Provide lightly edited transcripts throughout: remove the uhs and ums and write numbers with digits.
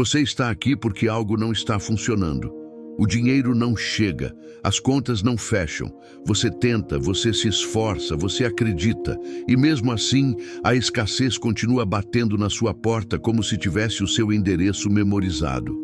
Você está aqui porque algo não está funcionando. O dinheiro não chega, as contas não fecham. Você tenta, você se esforça, você acredita. E mesmo assim, a escassez continua batendo na sua porta como se tivesse o seu endereço memorizado.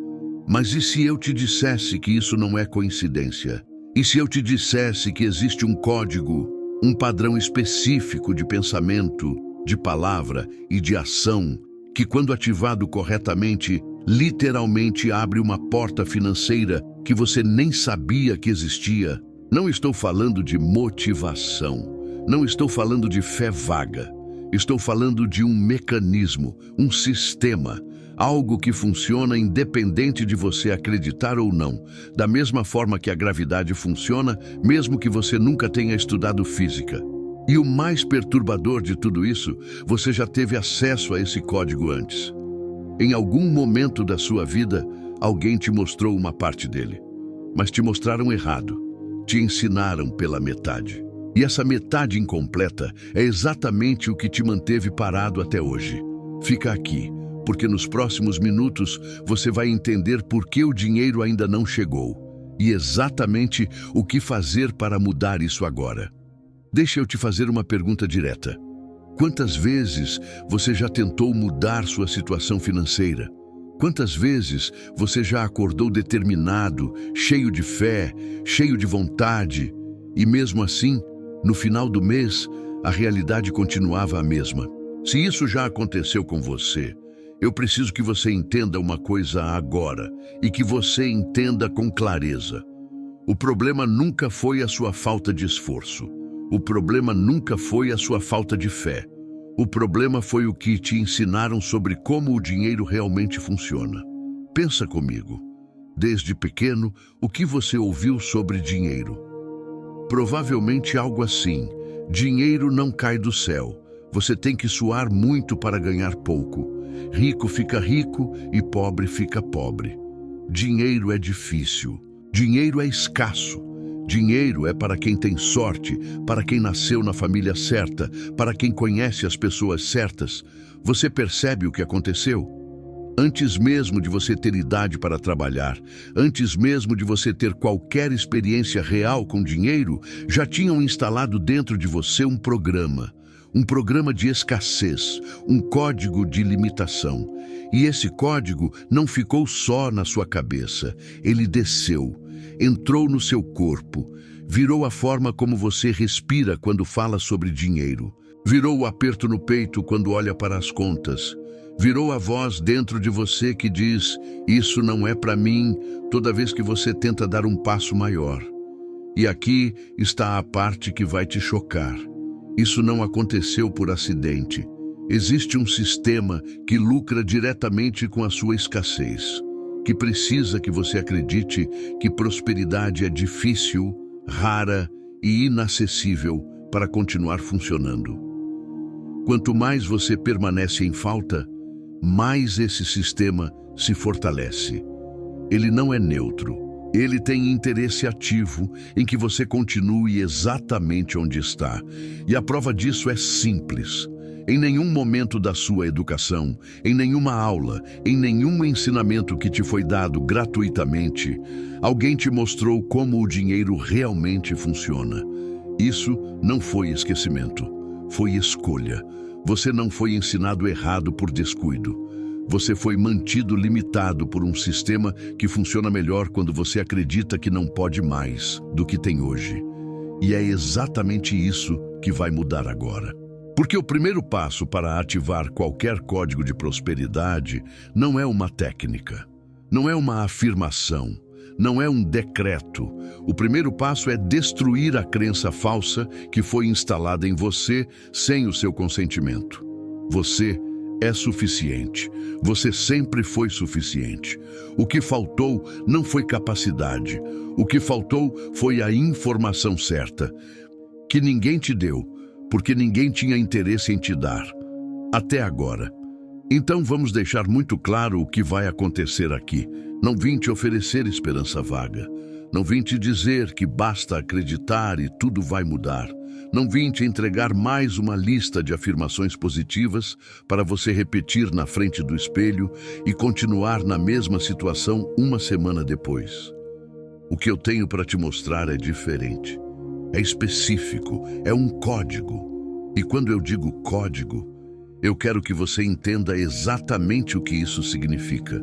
Mas e se eu te dissesse que isso não é coincidência? E se eu te dissesse que existe um código, um padrão específico de pensamento, de palavra e de ação, que quando ativado corretamente, literalmente abre uma porta financeira que você nem sabia que existia? Não estou falando de motivação, não estou falando de fé vaga. Estou falando de um mecanismo, um sistema, algo que funciona independente de você acreditar ou não, da mesma forma que a gravidade funciona, mesmo que você nunca tenha estudado física. E o mais perturbador de tudo isso, você já teve acesso a esse código antes. Em algum momento da sua vida, alguém te mostrou uma parte dele, mas te mostraram errado, te ensinaram pela metade. E essa metade incompleta é exatamente o que te manteve parado até hoje. Fica aqui, porque nos próximos minutos você vai entender por que o dinheiro ainda não chegou e exatamente o que fazer para mudar isso agora. Deixa eu te fazer uma pergunta direta. Quantas vezes você já tentou mudar sua situação financeira? Quantas vezes você já acordou determinado, cheio de fé, cheio de vontade, e mesmo assim, no final do mês, a realidade continuava a mesma? Se isso já aconteceu com você, eu preciso que você entenda uma coisa agora e que você entenda com clareza. O problema nunca foi a sua falta de esforço. O problema nunca foi a sua falta de fé. O problema foi o que te ensinaram sobre como o dinheiro realmente funciona. Pensa comigo. Desde pequeno, o que você ouviu sobre dinheiro? Provavelmente algo assim: dinheiro não cai do céu. Você tem que suar muito para ganhar pouco. Rico fica rico e pobre fica pobre. Dinheiro é difícil. Dinheiro é escasso. Dinheiro é para quem tem sorte, para quem nasceu na família certa, para quem conhece as pessoas certas. Você percebe o que aconteceu? Antes mesmo de você ter idade para trabalhar, antes mesmo de você ter qualquer experiência real com dinheiro, já tinham instalado dentro de você um programa de escassez, um código de limitação. E esse código não ficou só na sua cabeça, ele desceu, entrou no seu corpo, virou a forma como você respira quando fala sobre dinheiro, virou o aperto no peito quando olha para as contas, virou a voz dentro de você que diz: "Isso não é para mim", toda vez que você tenta dar um passo maior. E aqui está a parte que vai te chocar. Isso não aconteceu por acidente. Existe um sistema que lucra diretamente com a sua escassez, que precisa que você acredite que prosperidade é difícil, rara e inacessível para continuar funcionando. Quanto mais você permanece em falta, mais esse sistema se fortalece. Ele não é neutro. Ele tem interesse ativo em que você continue exatamente onde está. E a prova disso é simples. Em nenhum momento da sua educação, em nenhuma aula, em nenhum ensinamento que te foi dado gratuitamente, alguém te mostrou como o dinheiro realmente funciona. Isso não foi esquecimento, foi escolha. Você não foi ensinado errado por descuido. Você foi mantido limitado por um sistema que funciona melhor quando você acredita que não pode mais do que tem hoje. E é exatamente isso que vai mudar agora. Porque o primeiro passo para ativar qualquer código de prosperidade não é uma técnica, não é uma afirmação, não é um decreto. O primeiro passo é destruir a crença falsa que foi instalada em você sem o seu consentimento. Você é suficiente. Você sempre foi suficiente. O que faltou não foi capacidade. O que faltou foi a informação certa, que ninguém te deu, porque ninguém tinha interesse em te dar, até agora. Então vamos deixar muito claro o que vai acontecer aqui. Não vim te oferecer esperança vaga. Não vim te dizer que basta acreditar e tudo vai mudar. Não vim te entregar mais uma lista de afirmações positivas para você repetir na frente do espelho e continuar na mesma situação uma semana depois. O que eu tenho para te mostrar é diferente. É específico, é um código. E quando eu digo código, eu quero que você entenda exatamente o que isso significa.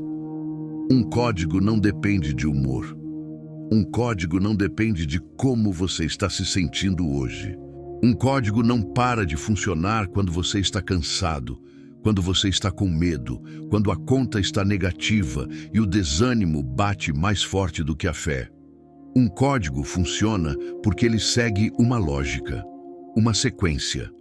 Um código não depende de humor. Um código não depende de como você está se sentindo hoje. Um código não para de funcionar quando você está cansado, quando você está com medo, quando a conta está negativa e o desânimo bate mais forte do que a fé. Um código funciona porque ele segue uma lógica, uma sequência,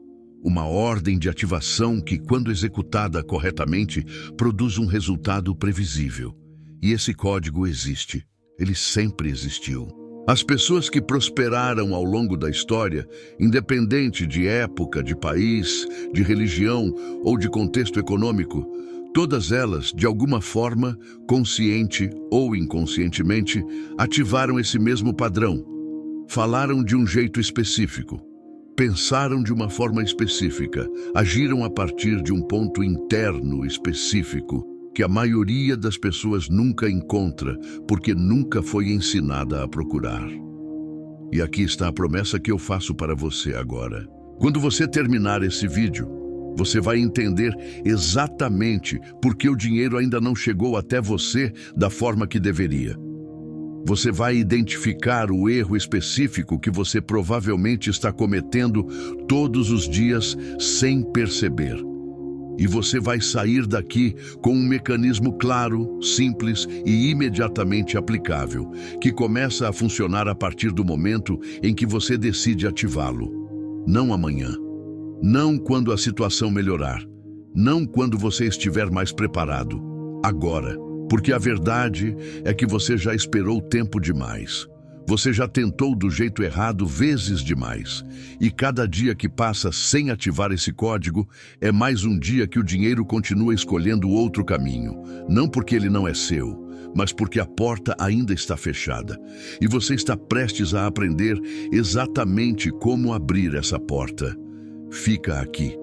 uma ordem de ativação que, quando executada corretamente, produz um resultado previsível. E esse código existe. Ele sempre existiu. As pessoas que prosperaram ao longo da história, independente de época, de país, de religião ou de contexto econômico, todas elas, de alguma forma, consciente ou inconscientemente, ativaram esse mesmo padrão. Falaram de um jeito específico, pensaram de uma forma específica, agiram a partir de um ponto interno específico, que a maioria das pessoas nunca encontra, porque nunca foi ensinada a procurar. E aqui está a promessa que eu faço para você agora. Quando você terminar esse vídeo, você vai entender exatamente por que o dinheiro ainda não chegou até você da forma que deveria. Você vai identificar o erro específico que você provavelmente está cometendo todos os dias sem perceber. E você vai sair daqui com um mecanismo claro, simples e imediatamente aplicável, que começa a funcionar a partir do momento em que você decide ativá-lo. Não amanhã. Não quando a situação melhorar. Não quando você estiver mais preparado. Agora. Porque a verdade é que você já esperou tempo demais. Você já tentou do jeito errado vezes demais. E cada dia que passa sem ativar esse código é mais um dia que o dinheiro continua escolhendo outro caminho. Não porque ele não é seu, mas porque a porta ainda está fechada. E você está prestes a aprender exatamente como abrir essa porta. Fica aqui.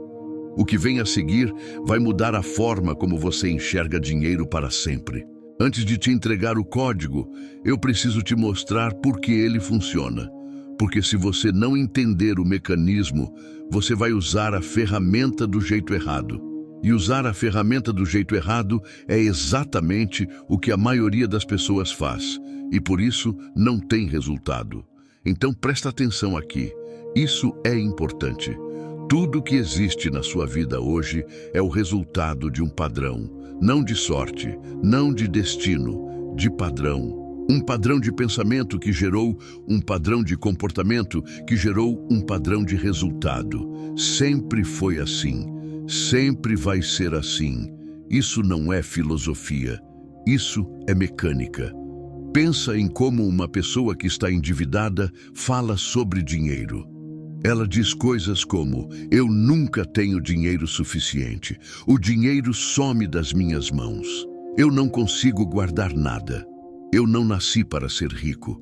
O que vem a seguir vai mudar a forma como você enxerga dinheiro para sempre. Antes de te entregar o código, eu preciso te mostrar por que ele funciona. Porque se você não entender o mecanismo, você vai usar a ferramenta do jeito errado. E usar a ferramenta do jeito errado é exatamente o que a maioria das pessoas faz. E por isso não tem resultado. Então presta atenção aqui. Isso é importante. Tudo que existe na sua vida hoje é o resultado de um padrão. Não de sorte, não de destino, de padrão. Um padrão de pensamento que gerou um padrão de comportamento que gerou um padrão de resultado. Sempre foi assim. Sempre vai ser assim. Isso não é filosofia. Isso é mecânica. Pensa em como uma pessoa que está endividada fala sobre dinheiro. Ela diz coisas como: eu nunca tenho dinheiro suficiente. O dinheiro some das minhas mãos. Eu não consigo guardar nada. Eu não nasci para ser rico.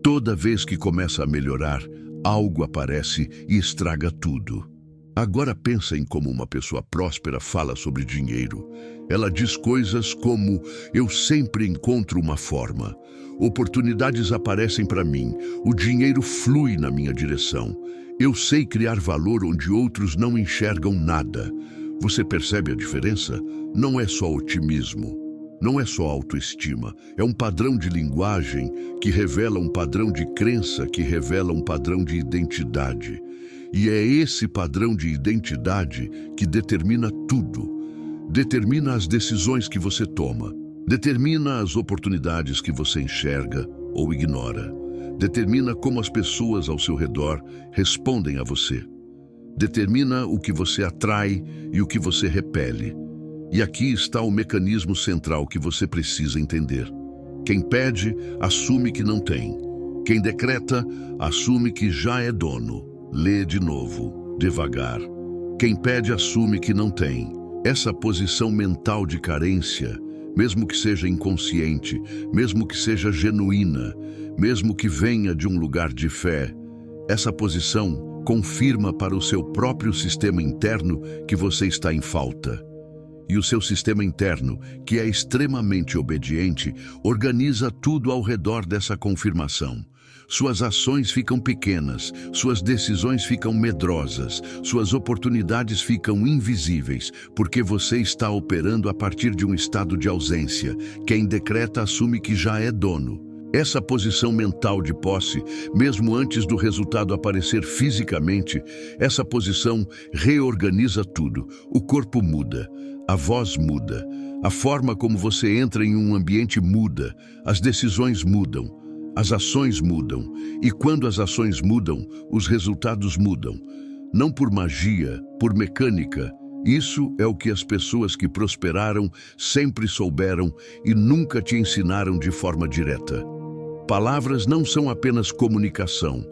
Toda vez que começa a melhorar, algo aparece e estraga tudo. Agora pensa em como uma pessoa próspera fala sobre dinheiro. Ela diz coisas como: eu sempre encontro uma forma. Oportunidades aparecem para mim. O dinheiro flui na minha direção. Eu sei criar valor onde outros não enxergam nada. Você percebe a diferença? Não é só otimismo, não é só autoestima. É um padrão de linguagem que revela um padrão de crença, que revela um padrão de identidade. E é esse padrão de identidade que determina tudo. Determina as decisões que você toma. Determina as oportunidades que você enxerga ou ignora. Determina como as pessoas ao seu redor respondem a você. Determina o que você atrai e o que você repele. E aqui está o mecanismo central que você precisa entender. Quem pede, assume que não tem. Quem decreta, assume que já é dono. Lê de novo, devagar. Quem pede, assume que não tem. Essa posição mental de carência mesmo que seja inconsciente, mesmo que seja genuína, mesmo que venha de um lugar de fé. Essa posição confirma para o seu próprio sistema interno que você está em falta. E o seu sistema interno, que é extremamente obediente, organiza tudo ao redor dessa confirmação. Suas ações ficam pequenas, suas decisões ficam medrosas, suas oportunidades ficam invisíveis, porque você está operando a partir de um estado de ausência. Quem decreta assume que já é dono. Essa posição mental de posse, mesmo antes do resultado aparecer fisicamente, essa posição reorganiza tudo. O corpo muda, a voz muda, a forma como você entra em um ambiente muda, as decisões mudam, as ações mudam. E quando as ações mudam, os resultados mudam. Não por magia, por mecânica. Isso é o que as pessoas que prosperaram sempre souberam e nunca te ensinaram de forma direta. Palavras não são apenas comunicação.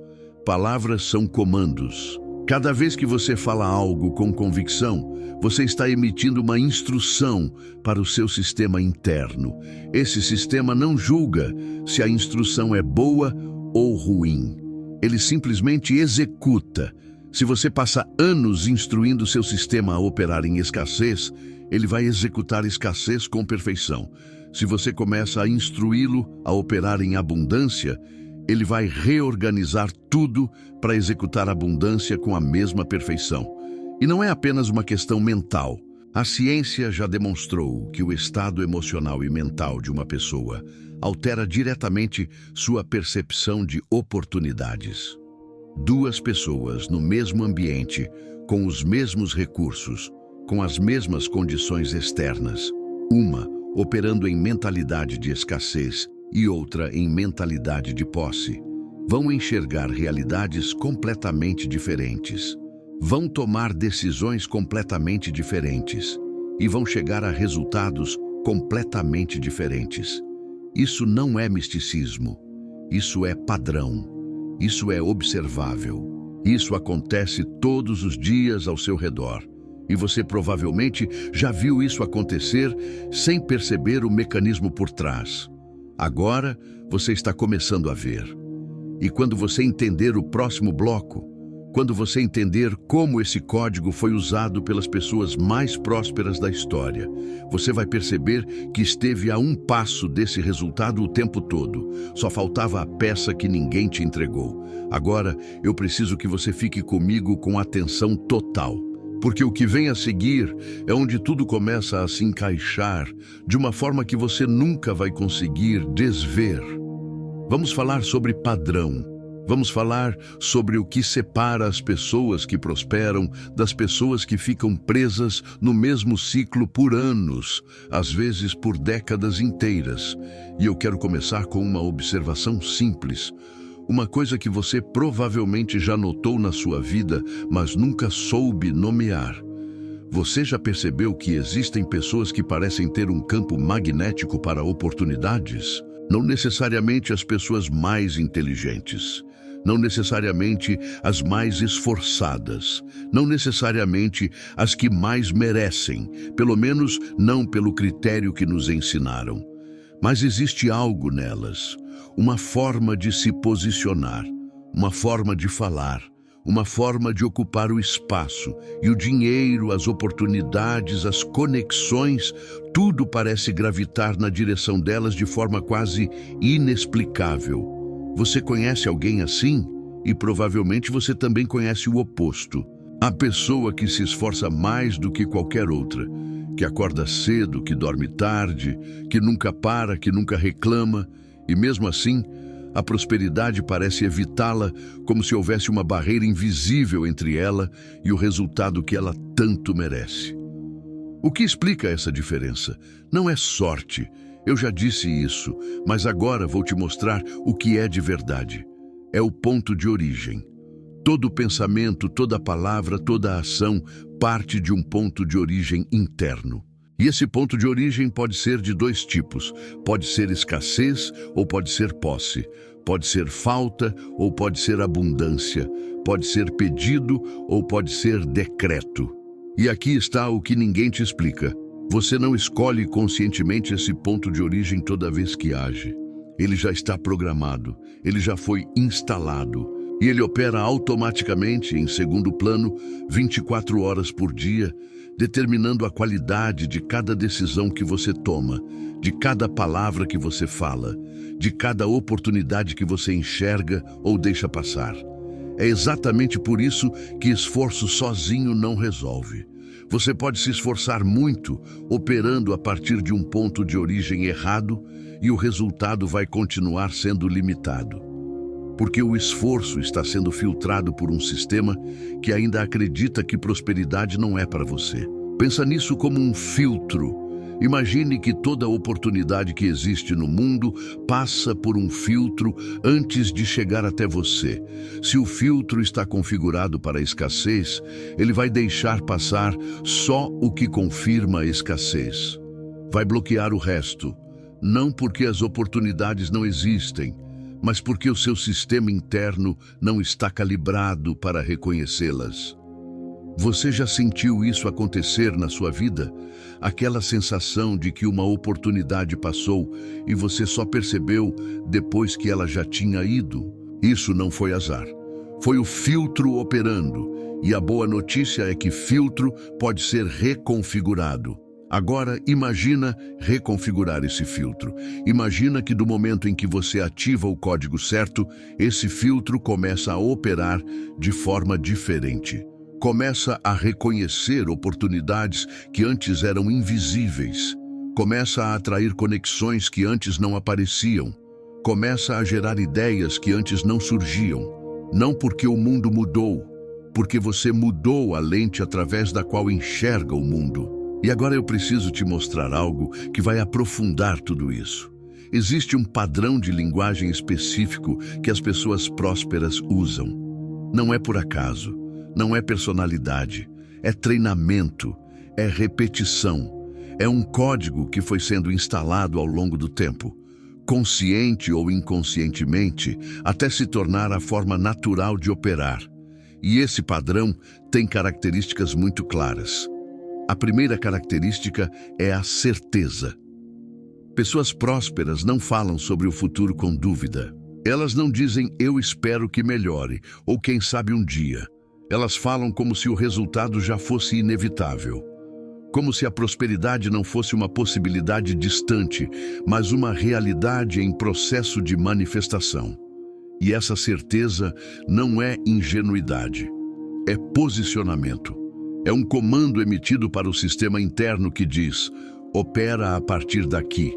Palavras são comandos. Cada vez que você fala algo com convicção, você está emitindo uma instrução para o seu sistema interno. Esse sistema não julga se a instrução é boa ou ruim. Ele simplesmente executa. Se você passa anos instruindo seu sistema a operar em escassez, ele vai executar escassez com perfeição. Se você começa a instruí-lo a operar em abundância, ele vai reorganizar tudo para executar abundância com a mesma perfeição. E não é apenas uma questão mental. A ciência já demonstrou que o estado emocional e mental de uma pessoa altera diretamente sua percepção de oportunidades. Duas pessoas no mesmo ambiente, com os mesmos recursos, com as mesmas condições externas, uma operando em mentalidade de escassez e outra em mentalidade de posse, vão enxergar realidades completamente diferentes, vão tomar decisões completamente diferentes e vão chegar a resultados completamente diferentes. Isso não é misticismo, isso é padrão, isso é observável, isso acontece todos os dias ao seu redor. E você provavelmente já viu isso acontecer sem perceber o mecanismo por trás. Agora você está começando a ver. E quando você entender o próximo bloco, quando você entender como esse código foi usado pelas pessoas mais prósperas da história, você vai perceber que esteve a um passo desse resultado o tempo todo. Só faltava a peça que ninguém te entregou. Agora eu preciso que você fique comigo com atenção total. Porque o que vem a seguir é onde tudo começa a se encaixar de uma forma que você nunca vai conseguir desver. Vamos falar sobre padrão. Vamos falar sobre o que separa as pessoas que prosperam das pessoas que ficam presas no mesmo ciclo por anos, às vezes por décadas inteiras. E eu quero começar com uma observação simples. Uma coisa que você provavelmente já notou na sua vida, mas nunca soube nomear. Você já percebeu que existem pessoas que parecem ter um campo magnético para oportunidades? Não necessariamente as pessoas mais inteligentes, não necessariamente as mais esforçadas, não necessariamente as que mais merecem, pelo menos não pelo critério que nos ensinaram. Mas existe algo nelas. Uma forma de se posicionar, uma forma de falar, uma forma de ocupar o espaço, e o dinheiro, as oportunidades, as conexões, tudo parece gravitar na direção delas de forma quase inexplicável. Você conhece alguém assim? E provavelmente você também conhece o oposto. A pessoa que se esforça mais do que qualquer outra, que acorda cedo, que dorme tarde, que nunca para, que nunca reclama. E mesmo assim, a prosperidade parece evitá-la como se houvesse uma barreira invisível entre ela e o resultado que ela tanto merece. O que explica essa diferença? Não é sorte, eu já disse isso, mas agora vou te mostrar o que é de verdade. É o ponto de origem. Todo pensamento, toda palavra, toda ação parte de um ponto de origem interno. E esse ponto de origem pode ser de dois tipos. Pode ser escassez ou pode ser posse. Pode ser falta ou pode ser abundância. Pode ser pedido ou pode ser decreto. E aqui está o que ninguém te explica. Você não escolhe conscientemente esse ponto de origem toda vez que age. Ele já está programado, ele já foi instalado e ele opera automaticamente em segundo plano 24 horas por dia, determinando a qualidade de cada decisão que você toma, de cada palavra que você fala, de cada oportunidade que você enxerga ou deixa passar. É exatamente por isso que esforço sozinho não resolve. Você pode se esforçar muito, operando a partir de um ponto de origem errado, e o resultado vai continuar sendo limitado. Porque o esforço está sendo filtrado por um sistema que ainda acredita que prosperidade não é para você. Pensa nisso como um filtro. Imagine que toda oportunidade que existe no mundo passa por um filtro antes de chegar até você. Se o filtro está configurado para a escassez, ele vai deixar passar só o que confirma a escassez. Vai bloquear o resto, não porque as oportunidades não existem, mas porque o seu sistema interno não está calibrado para reconhecê-las. Você já sentiu isso acontecer na sua vida? Aquela sensação de que uma oportunidade passou e você só percebeu depois que ela já tinha ido? Isso não foi azar. Foi o filtro operando. E a boa notícia é que filtro pode ser reconfigurado. Agora, imagina reconfigurar esse filtro. Imagina que do momento em que você ativa o código certo, esse filtro começa a operar de forma diferente. Começa a reconhecer oportunidades que antes eram invisíveis. Começa a atrair conexões que antes não apareciam. Começa a gerar ideias que antes não surgiam. Não porque o mundo mudou, porque você mudou a lente através da qual enxerga o mundo. E agora eu preciso te mostrar algo que vai aprofundar tudo isso. Existe um padrão de linguagem específico que as pessoas prósperas usam. Não é por acaso. Não é personalidade, é treinamento, é repetição. É um código que foi sendo instalado ao longo do tempo, consciente ou inconscientemente, até se tornar a forma natural de operar. E esse padrão tem características muito claras. A primeira característica é a certeza. Pessoas prósperas não falam sobre o futuro com dúvida. Elas não dizem "eu espero que melhore" ou "quem sabe um dia". Elas falam como se o resultado já fosse inevitável. Como se a prosperidade não fosse uma possibilidade distante, mas uma realidade em processo de manifestação. E essa certeza não é ingenuidade, é posicionamento. É um comando emitido para o sistema interno que diz: opera a partir daqui,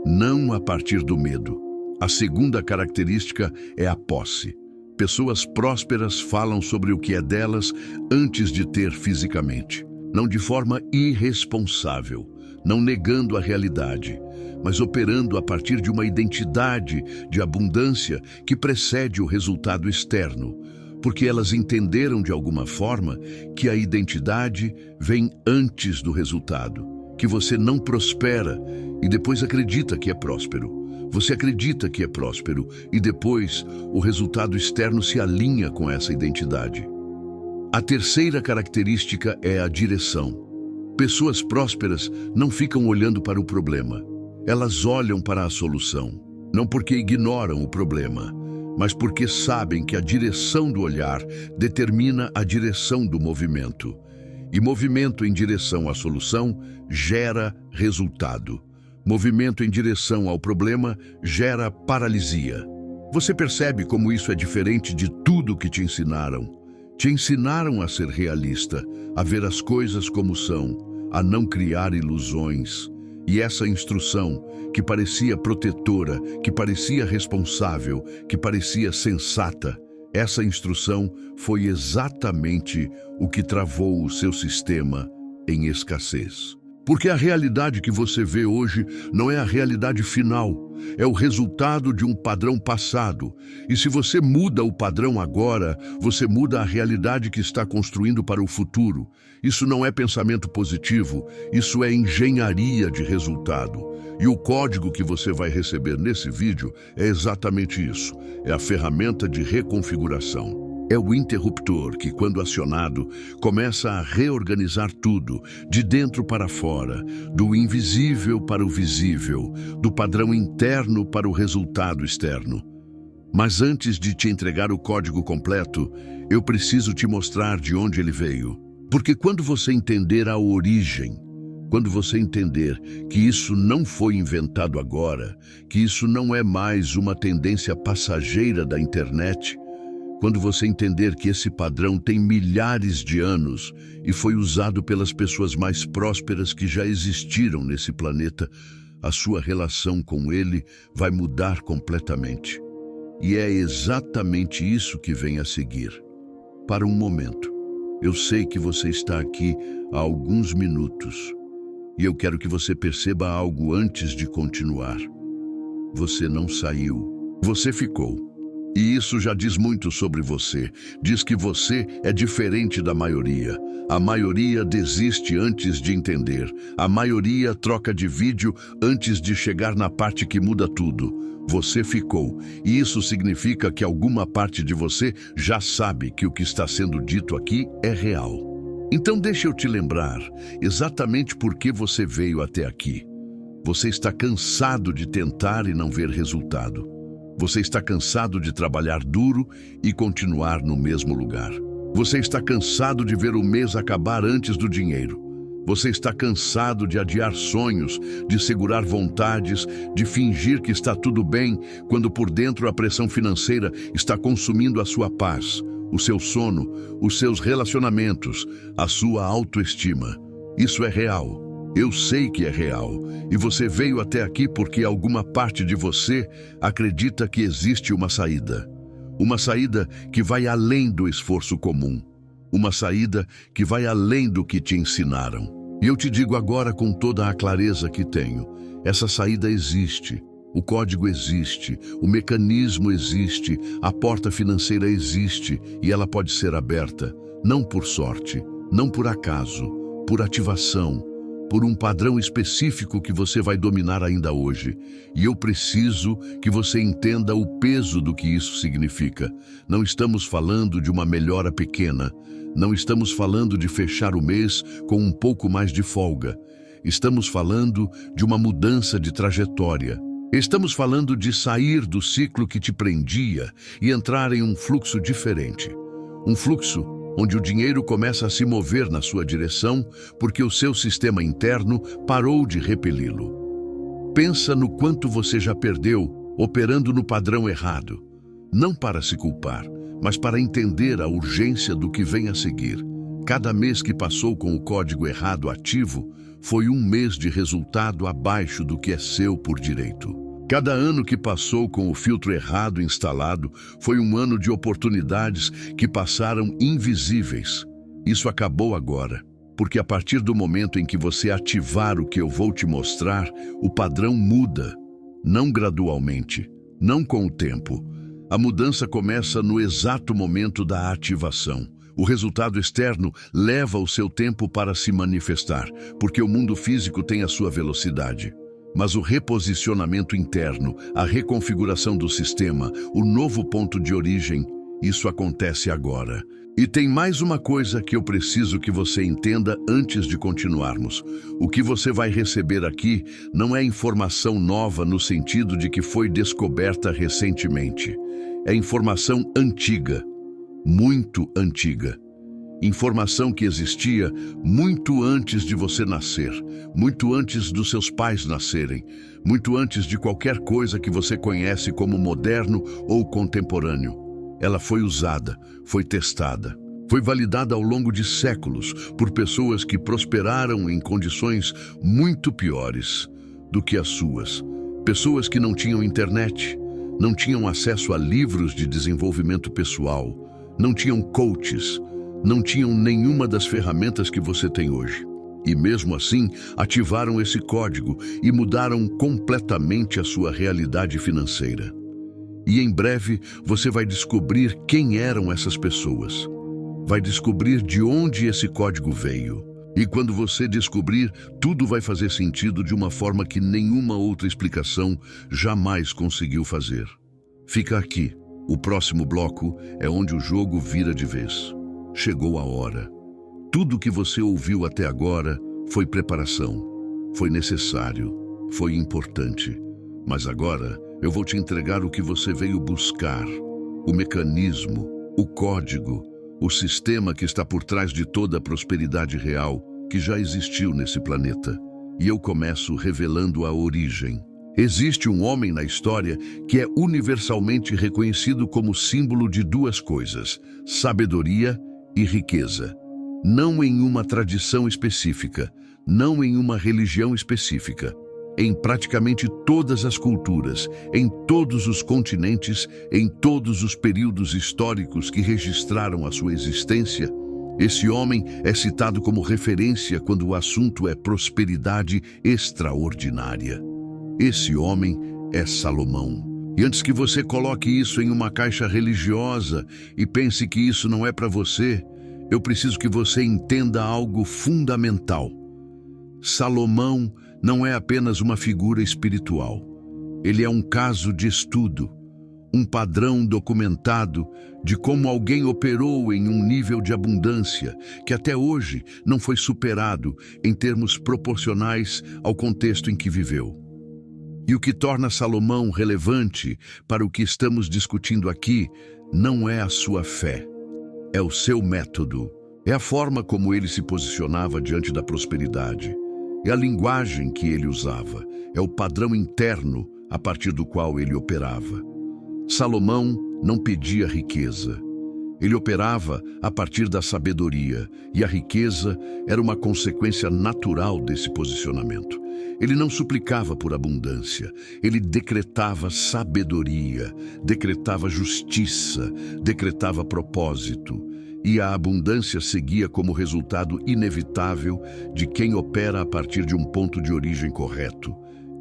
não a partir do medo. A segunda característica é a posse. Pessoas prósperas falam sobre o que é delas antes de ter fisicamente. Não de forma irresponsável, não negando a realidade, mas operando a partir de uma identidade de abundância que precede o resultado externo, porque elas entenderam de alguma forma que a identidade vem antes do resultado, que você não prospera e depois acredita que é próspero. Você acredita que é próspero e depois o resultado externo se alinha com essa identidade. A terceira característica é a direção. Pessoas prósperas não ficam olhando para o problema. Elas olham para a solução, não porque ignoram o problema, mas porque sabem que a direção do olhar determina a direção do movimento. E movimento em direção à solução gera resultado. Movimento em direção ao problema gera paralisia. Você percebe como isso é diferente de tudo que te ensinaram? Te ensinaram a ser realista, a ver as coisas como são, a não criar ilusões. E essa instrução, que parecia protetora, que parecia responsável, que parecia sensata, essa instrução foi exatamente o que travou o seu sistema em escassez. Porque a realidade que você vê hoje não é a realidade final, é o resultado de um padrão passado. E se você muda o padrão agora, você muda a realidade que está construindo para o futuro. Isso não é pensamento positivo, isso é engenharia de resultado. E o código que você vai receber nesse vídeo é exatamente isso, é a ferramenta de reconfiguração. É o interruptor que, quando acionado, começa a reorganizar tudo, de dentro para fora, do invisível para o visível, do padrão interno para o resultado externo. Mas antes de te entregar o código completo, eu preciso te mostrar de onde ele veio. Porque quando você entender a origem, quando você entender que isso não foi inventado agora, que isso não é mais uma tendência passageira da internet, quando você entender que esse padrão tem milhares de anos e foi usado pelas pessoas mais prósperas que já existiram nesse planeta, a sua relação com ele vai mudar completamente. E é exatamente isso que vem a seguir. Para um momento, eu sei que você está aqui há alguns minutos e eu quero que você perceba algo antes de continuar. Você não saiu, você ficou. E isso já diz muito sobre você. Diz que você é diferente da maioria. A maioria desiste antes de entender. A maioria troca de vídeo antes de chegar na parte que muda tudo. Você ficou. E isso significa que alguma parte de você já sabe que o que está sendo dito aqui é real. Então deixa eu te lembrar exatamente por que você veio até aqui. Você está cansado de tentar e não ver resultado. Você está cansado de trabalhar duro e continuar no mesmo lugar. Você está cansado de ver o mês acabar antes do dinheiro. Você está cansado de adiar sonhos, de segurar vontades, de fingir que está tudo bem, quando por dentro a pressão financeira está consumindo a sua paz, o seu sono, os seus relacionamentos, a sua autoestima. Isso é real. Eu sei que é real, e você veio até aqui porque alguma parte de você acredita que existe uma saída. Uma saída que vai além do esforço comum. Uma saída que vai além do que te ensinaram. E eu te digo agora com toda a clareza que tenho, essa saída existe. O código existe, o mecanismo existe, a porta financeira existe e ela pode ser aberta, não por sorte, não por acaso, por ativação, por um padrão específico que você vai dominar ainda hoje. E eu preciso que você entenda o peso do que isso significa. Não estamos falando de uma melhora pequena. Não estamos falando de fechar o mês com um pouco mais de folga. Estamos falando de uma mudança de trajetória. Estamos falando de sair do ciclo que te prendia e entrar em um fluxo diferente. Um fluxo onde o dinheiro começa a se mover na sua direção porque o seu sistema interno parou de repeli-lo. Pensa no quanto você já perdeu operando no padrão errado. Não para se culpar, mas para entender a urgência do que vem a seguir. Cada mês que passou com o código errado ativo foi um mês de resultado abaixo do que é seu por direito. Cada ano que passou com o filtro errado instalado foi um ano de oportunidades que passaram invisíveis. Isso acabou agora, porque a partir do momento em que você ativar o que eu vou te mostrar, o padrão muda. Não gradualmente, não com o tempo. A mudança começa no exato momento da ativação. O resultado externo leva o seu tempo para se manifestar, porque o mundo físico tem a sua velocidade. Mas o reposicionamento interno, a reconfiguração do sistema, o novo ponto de origem, isso acontece agora. E tem mais uma coisa que eu preciso que você entenda antes de continuarmos. O que você vai receber aqui não é informação nova no sentido de que foi descoberta recentemente. É informação antiga, muito antiga. Informação que existia muito antes de você nascer, muito antes dos seus pais nascerem, muito antes de qualquer coisa que você conhece como moderno ou contemporâneo. Ela foi usada, foi testada, foi validada ao longo de séculos por pessoas que prosperaram em condições muito piores do que as suas. Pessoas que não tinham internet, não tinham acesso a livros de desenvolvimento pessoal, não tinham coaches, não tinham nenhuma das ferramentas que você tem hoje. E mesmo assim, ativaram esse código e mudaram completamente a sua realidade financeira. E em breve, você vai descobrir quem eram essas pessoas. Vai descobrir de onde esse código veio. E quando você descobrir, tudo vai fazer sentido de uma forma que nenhuma outra explicação jamais conseguiu fazer. Fica aqui. O próximo bloco é onde o jogo vira de vez. Chegou a hora. Tudo o que você ouviu até agora foi preparação, foi necessário, foi importante. Mas agora eu vou te entregar o que você veio buscar, o mecanismo, o código, o sistema que está por trás de toda a prosperidade real que já existiu nesse planeta. E eu começo revelando a origem. Existe um homem na história que é universalmente reconhecido como símbolo de duas coisas: sabedoria e riqueza. Não em uma tradição específica, não em uma religião específica. Em praticamente todas as culturas, em todos os continentes, em todos os períodos históricos que registraram a sua existência, esse homem é citado como referência quando o assunto é prosperidade extraordinária. Esse homem é Salomão. E antes que você coloque isso em uma caixa religiosa e pense que isso não é para você, eu preciso que você entenda algo fundamental. Salomão não é apenas uma figura espiritual. Ele é um caso de estudo, um padrão documentado de como alguém operou em um nível de abundância que até hoje não foi superado em termos proporcionais ao contexto em que viveu. E o que torna Salomão relevante para o que estamos discutindo aqui não é a sua fé, é o seu método, é a forma como ele se posicionava diante da prosperidade, é a linguagem que ele usava, é o padrão interno a partir do qual ele operava. Salomão não pedia riqueza. Ele operava a partir da sabedoria, e a riqueza era uma consequência natural desse posicionamento. Ele não suplicava por abundância, ele decretava sabedoria, decretava justiça, decretava propósito. E a abundância seguia como resultado inevitável de quem opera a partir de um ponto de origem correto.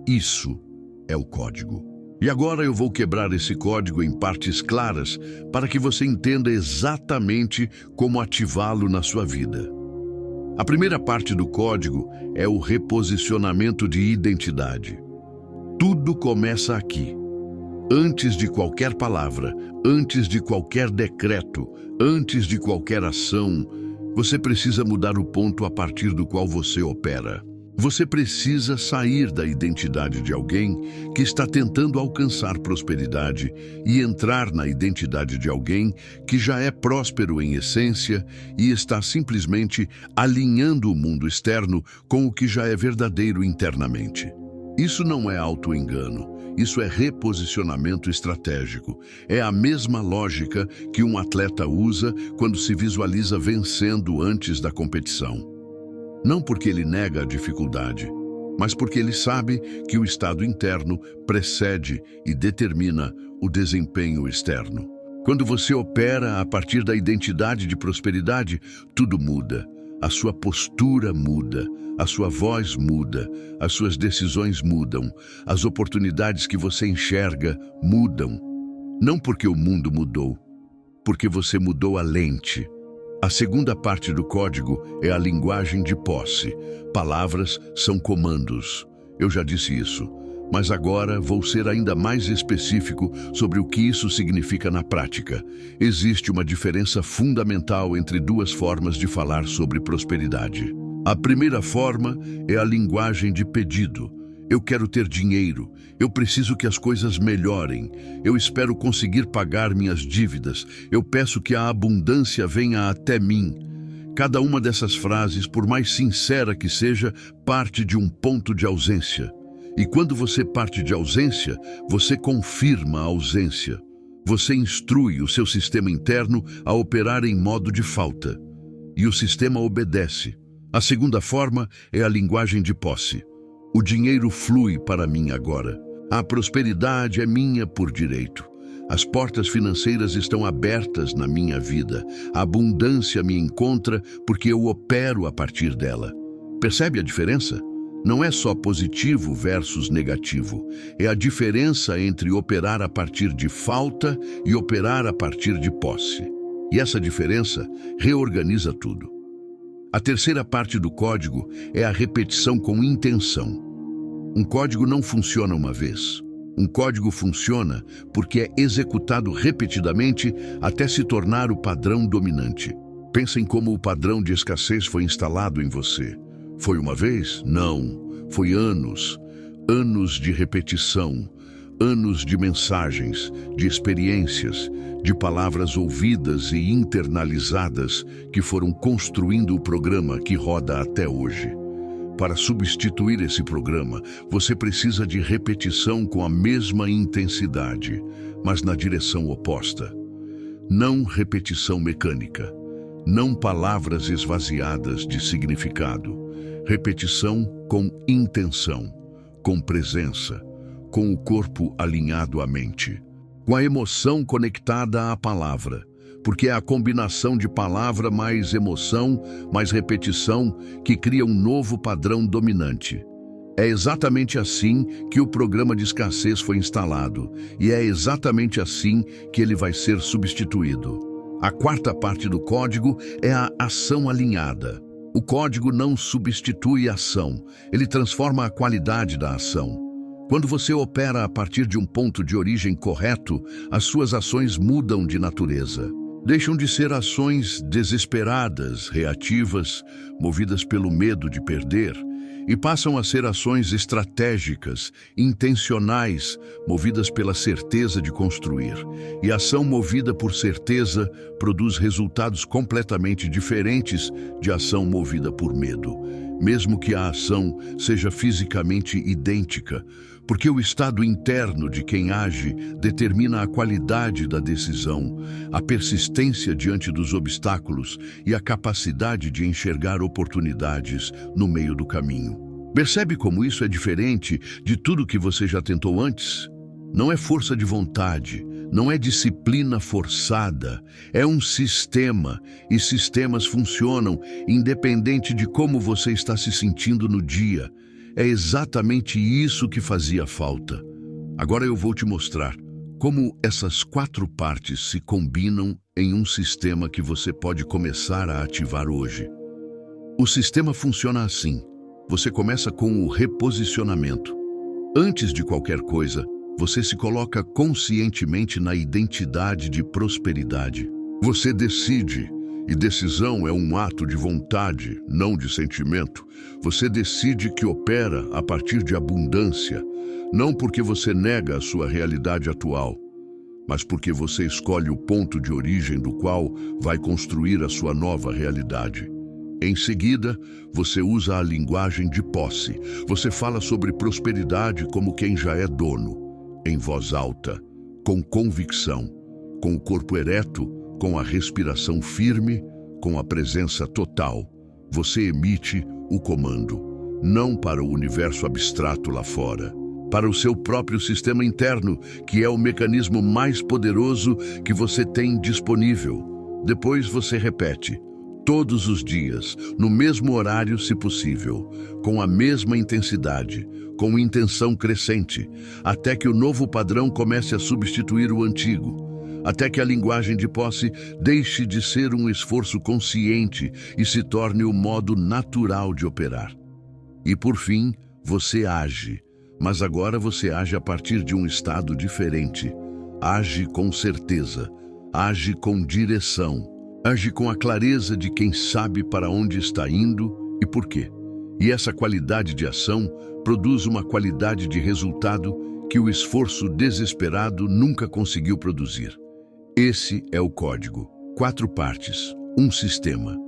Isso é o código. E agora eu vou quebrar esse código em partes claras para que você entenda exatamente como ativá-lo na sua vida. A primeira parte do código é o reposicionamento de identidade. Tudo começa aqui. Antes de qualquer palavra, antes de qualquer decreto, antes de qualquer ação, você precisa mudar o ponto a partir do qual você opera. Você precisa sair da identidade de alguém que está tentando alcançar prosperidade e entrar na identidade de alguém que já é próspero em essência e está simplesmente alinhando o mundo externo com o que já é verdadeiro internamente. Isso não é auto-engano, isso é reposicionamento estratégico. É a mesma lógica que um atleta usa quando se visualiza vencendo antes da competição. Não porque ele nega a dificuldade, mas porque ele sabe que o estado interno precede e determina o desempenho externo. Quando você opera a partir da identidade de prosperidade, tudo muda. A sua postura muda, a sua voz muda, as suas decisões mudam, as oportunidades que você enxerga mudam. Não porque o mundo mudou, porque você mudou a lente. A segunda parte do código é a linguagem de posse. Palavras são comandos. Eu já disse isso, mas agora vou ser ainda mais específico sobre o que isso significa na prática. Existe uma diferença fundamental entre duas formas de falar sobre prosperidade. A primeira forma é a linguagem de pedido. Eu quero ter dinheiro, eu preciso que as coisas melhorem, eu espero conseguir pagar minhas dívidas, eu peço que a abundância venha até mim. Cada uma dessas frases, por mais sincera que seja, parte de um ponto de ausência. E quando você parte de ausência, você confirma a ausência. Você instrui o seu sistema interno a operar em modo de falta. E o sistema obedece. A segunda forma é a linguagem de posse. O dinheiro flui para mim agora. A prosperidade é minha por direito. As portas financeiras estão abertas na minha vida. A abundância me encontra porque eu opero a partir dela. Percebe a diferença? Não é só positivo versus negativo. É a diferença entre operar a partir de falta e operar a partir de posse. E essa diferença reorganiza tudo. A terceira parte do código é a repetição com intenção. Um código não funciona uma vez. Um código funciona porque é executado repetidamente até se tornar o padrão dominante. Pensa em como o padrão de escassez foi instalado em você. Foi uma vez? Não. Foi anos. Anos de repetição. Anos de mensagens, de experiências, de palavras ouvidas e internalizadas que foram construindo o programa que roda até hoje. Para substituir esse programa, você precisa de repetição com a mesma intensidade, mas na direção oposta. Não repetição mecânica, não palavras esvaziadas de significado. Repetição com intenção, com presença, com o corpo alinhado à mente, com a emoção conectada à palavra, porque é a combinação de palavra mais emoção, mais repetição, que cria um novo padrão dominante. É exatamente assim que o programa de escassez foi instalado, e é exatamente assim que ele vai ser substituído. A quarta parte do código é a ação alinhada. O código não substitui a ação, ele transforma a qualidade da ação. Quando você opera a partir de um ponto de origem correto, as suas ações mudam de natureza. Deixam de ser ações desesperadas, reativas, movidas pelo medo de perder, e passam a ser ações estratégicas, intencionais, movidas pela certeza de construir. E a ação movida por certeza produz resultados completamente diferentes de ação movida por medo, mesmo que a ação seja fisicamente idêntica, porque o estado interno de quem age determina a qualidade da decisão, a persistência diante dos obstáculos e a capacidade de enxergar oportunidades no meio do caminho. Percebe como isso é diferente de tudo que você já tentou antes? Não é força de vontade, não é disciplina forçada, é um sistema, e sistemas funcionam independente de como você está se sentindo no dia. É exatamente isso que fazia falta. Agora eu vou te mostrar como essas 4 partes se combinam em um sistema que você pode começar a ativar hoje. O sistema funciona assim. Você começa com o reposicionamento. Antes de qualquer coisa, você se coloca conscientemente na identidade de prosperidade. Você decide. E decisão é um ato de vontade, não de sentimento. Você decide que opera a partir de abundância, não porque você nega a sua realidade atual, mas porque você escolhe o ponto de origem do qual vai construir a sua nova realidade. Em seguida, você usa a linguagem de posse. Você fala sobre prosperidade como quem já é dono, em voz alta, com convicção, com o corpo ereto, com a respiração firme, com a presença total. Você emite o comando, não para o universo abstrato lá fora, para o seu próprio sistema interno, que é o mecanismo mais poderoso que você tem disponível. Depois você repete, todos os dias, no mesmo horário se possível, com a mesma intensidade, com intenção crescente, até que o novo padrão comece a substituir o antigo. Até que a linguagem de posse deixe de ser um esforço consciente e se torne o modo natural de operar. E por fim, você age, mas agora você age a partir de um estado diferente. Age com certeza, age com direção, age com a clareza de quem sabe para onde está indo e por quê. E essa qualidade de ação produz uma qualidade de resultado que o esforço desesperado nunca conseguiu produzir. Esse é o código. 4 partes, um sistema.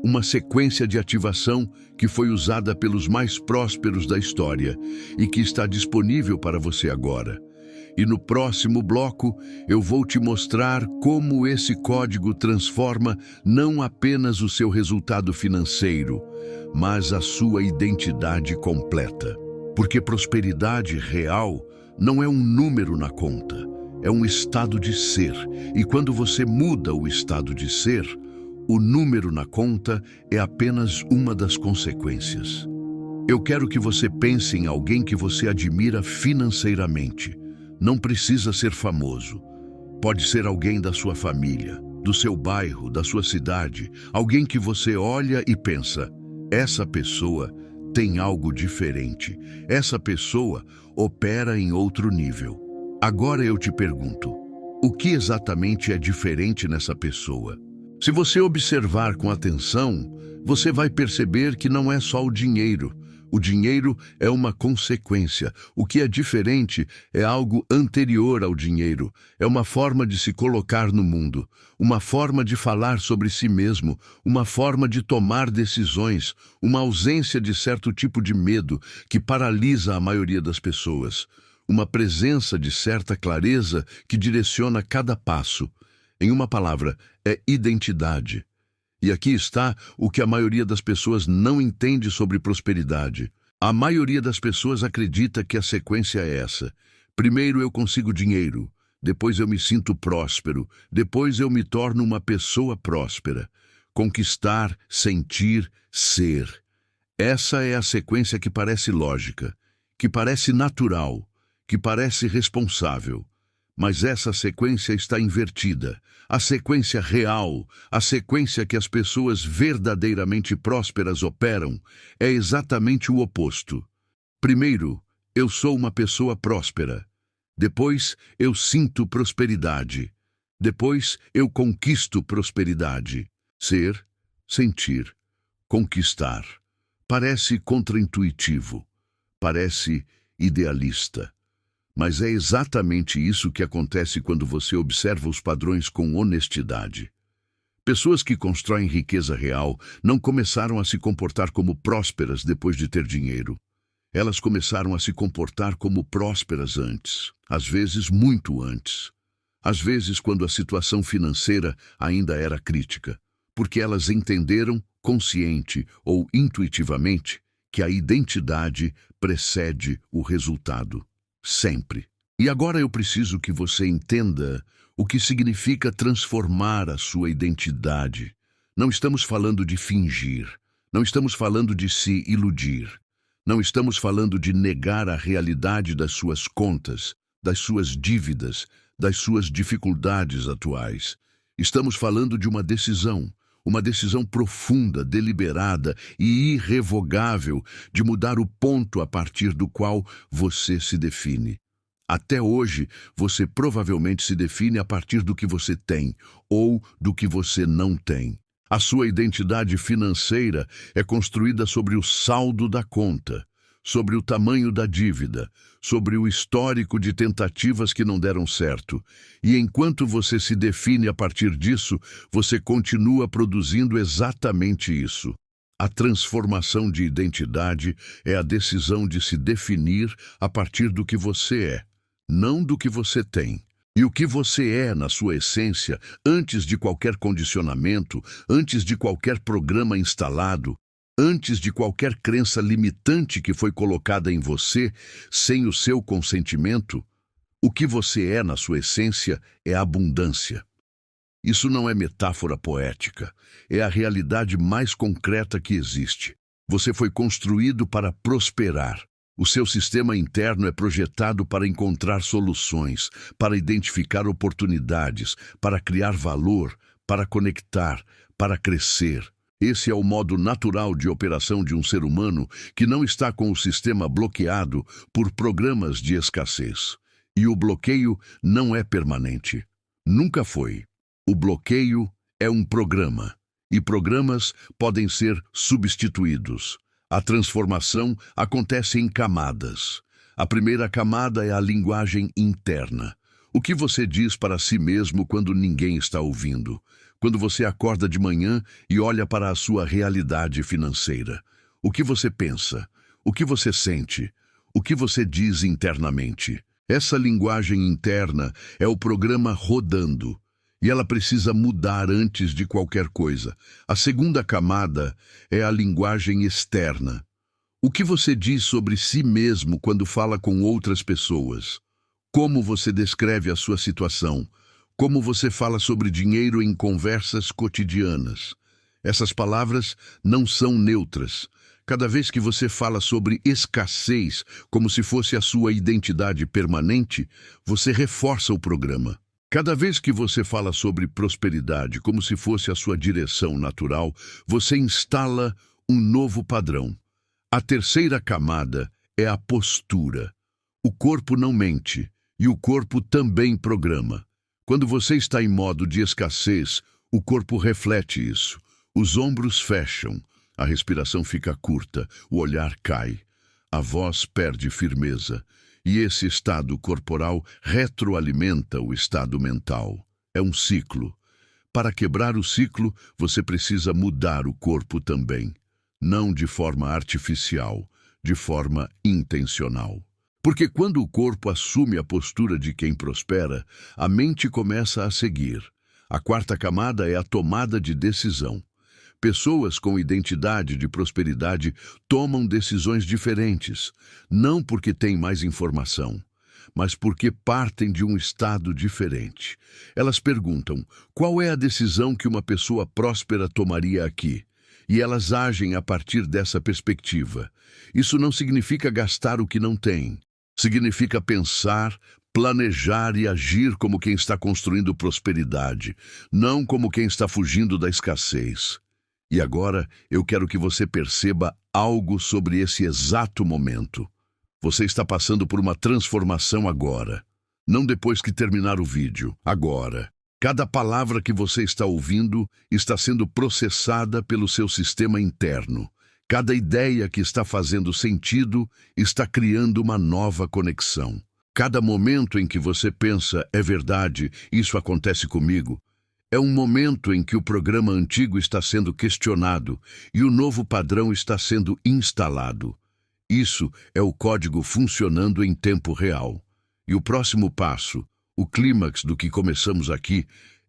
Uma sequência de ativação que foi usada pelos mais prósperos da história e que está disponível para você agora. E no próximo bloco, eu vou te mostrar como esse código transforma não apenas o seu resultado financeiro, mas a sua identidade completa. Porque prosperidade real não é um número na conta. É um estado de ser, e quando você muda o estado de ser, o número na conta é apenas uma das consequências. Eu quero que você pense em alguém que você admira financeiramente. Não precisa ser famoso. Pode ser alguém da sua família, do seu bairro, da sua cidade, alguém que você olha e pensa, essa pessoa tem algo diferente. Essa pessoa opera em outro nível. Agora eu te pergunto, o que exatamente é diferente nessa pessoa? Se você observar com atenção, você vai perceber que não é só o dinheiro. O dinheiro é uma consequência. O que é diferente é algo anterior ao dinheiro. É uma forma de se colocar no mundo, uma forma de falar sobre si mesmo, uma forma de tomar decisões, uma ausência de certo tipo de medo que paralisa a maioria das pessoas, uma presença de certa clareza que direciona cada passo. Em uma palavra, é identidade. E aqui está o que a maioria das pessoas não entende sobre prosperidade. A maioria das pessoas acredita que a sequência é essa. Primeiro eu consigo dinheiro, depois eu me sinto próspero, depois eu me torno uma pessoa próspera. Conquistar, sentir, ser. Essa é a sequência que parece lógica, que parece natural, que parece responsável. Mas essa sequência está invertida. A sequência real, a sequência que as pessoas verdadeiramente prósperas operam, é exatamente o oposto. Primeiro, eu sou uma pessoa próspera. Depois, eu sinto prosperidade. Depois, eu conquisto prosperidade. Ser, sentir, conquistar. Parece contraintuitivo. Parece idealista. Mas é exatamente isso que acontece quando você observa os padrões com honestidade. Pessoas que constroem riqueza real não começaram a se comportar como prósperas depois de ter dinheiro. Elas começaram a se comportar como prósperas antes, às vezes muito antes. Às vezes quando a situação financeira ainda era crítica, porque elas entenderam, consciente ou intuitivamente, que a identidade precede o resultado. Sempre. E agora eu preciso que você entenda o que significa transformar a sua identidade. Não estamos falando de fingir. Não estamos falando de se iludir. Não estamos falando de negar a realidade das suas contas, das suas dívidas, das suas dificuldades atuais. Estamos falando de uma decisão profunda, deliberada e irrevogável de mudar o ponto a partir do qual você se define. Até hoje, você provavelmente se define a partir do que você tem ou do que você não tem. A sua identidade financeira é construída sobre o saldo da conta, sobre o tamanho da dívida, sobre o histórico de tentativas que não deram certo. E enquanto você se define a partir disso, você continua produzindo exatamente isso. A transformação de identidade é a decisão de se definir a partir do que você é, não do que você tem. E o que você é na sua essência, antes de qualquer condicionamento, antes de qualquer programa instalado, antes de qualquer crença limitante que foi colocada em você, sem o seu consentimento, o que você é na sua essência é abundância. Isso não é metáfora poética, é a realidade mais concreta que existe. Você foi construído para prosperar. O seu sistema interno é projetado para encontrar soluções, para identificar oportunidades, para criar valor, para conectar, para crescer. Esse é o modo natural de operação de um ser humano que não está com o sistema bloqueado por programas de escassez. E o bloqueio não é permanente. Nunca foi. O bloqueio é um programa, e programas podem ser substituídos. A transformação acontece em camadas. A primeira camada é a linguagem interna. O que você diz para si mesmo quando ninguém está ouvindo? Quando você acorda de manhã e olha para a sua realidade financeira. O que você pensa? O que você sente? O que você diz internamente? Essa linguagem interna é o programa rodando. E ela precisa mudar antes de qualquer coisa. A segunda camada é a linguagem externa. O que você diz sobre si mesmo quando fala com outras pessoas? Como você descreve a sua situação? Como você fala sobre dinheiro em conversas cotidianas? Essas palavras não são neutras. Cada vez que você fala sobre escassez, como se fosse a sua identidade permanente, você reforça o programa. Cada vez que você fala sobre prosperidade, como se fosse a sua direção natural, você instala um novo padrão. A terceira camada é a postura. O corpo não mente e o corpo também programa. Quando você está em modo de escassez, o corpo reflete isso. Os ombros fecham, a respiração fica curta, o olhar cai, a voz perde firmeza. E esse estado corporal retroalimenta o estado mental. É um ciclo. Para quebrar o ciclo, você precisa mudar o corpo também. Não de forma artificial, de forma intencional. Porque quando o corpo assume a postura de quem prospera, a mente começa a seguir. A quarta camada é a tomada de decisão. Pessoas com identidade de prosperidade tomam decisões diferentes, não porque têm mais informação, mas porque partem de um estado diferente. Elas perguntam: qual é a decisão que uma pessoa próspera tomaria aqui? E elas agem a partir dessa perspectiva. Isso não significa gastar o que não tem. Significa pensar, planejar e agir como quem está construindo prosperidade, não como quem está fugindo da escassez. E agora eu quero que você perceba algo sobre esse exato momento. Você está passando por uma transformação agora, não depois que terminar o vídeo, agora. Cada palavra que você está ouvindo está sendo processada pelo seu sistema interno. Cada ideia que está fazendo sentido está criando uma nova conexão. Cada momento em que você pensa, é verdade, isso acontece comigo, é um momento em que o programa antigo está sendo questionado e o novo padrão está sendo instalado. Isso é o código funcionando em tempo real. E o próximo passo, o clímax do que começamos aqui,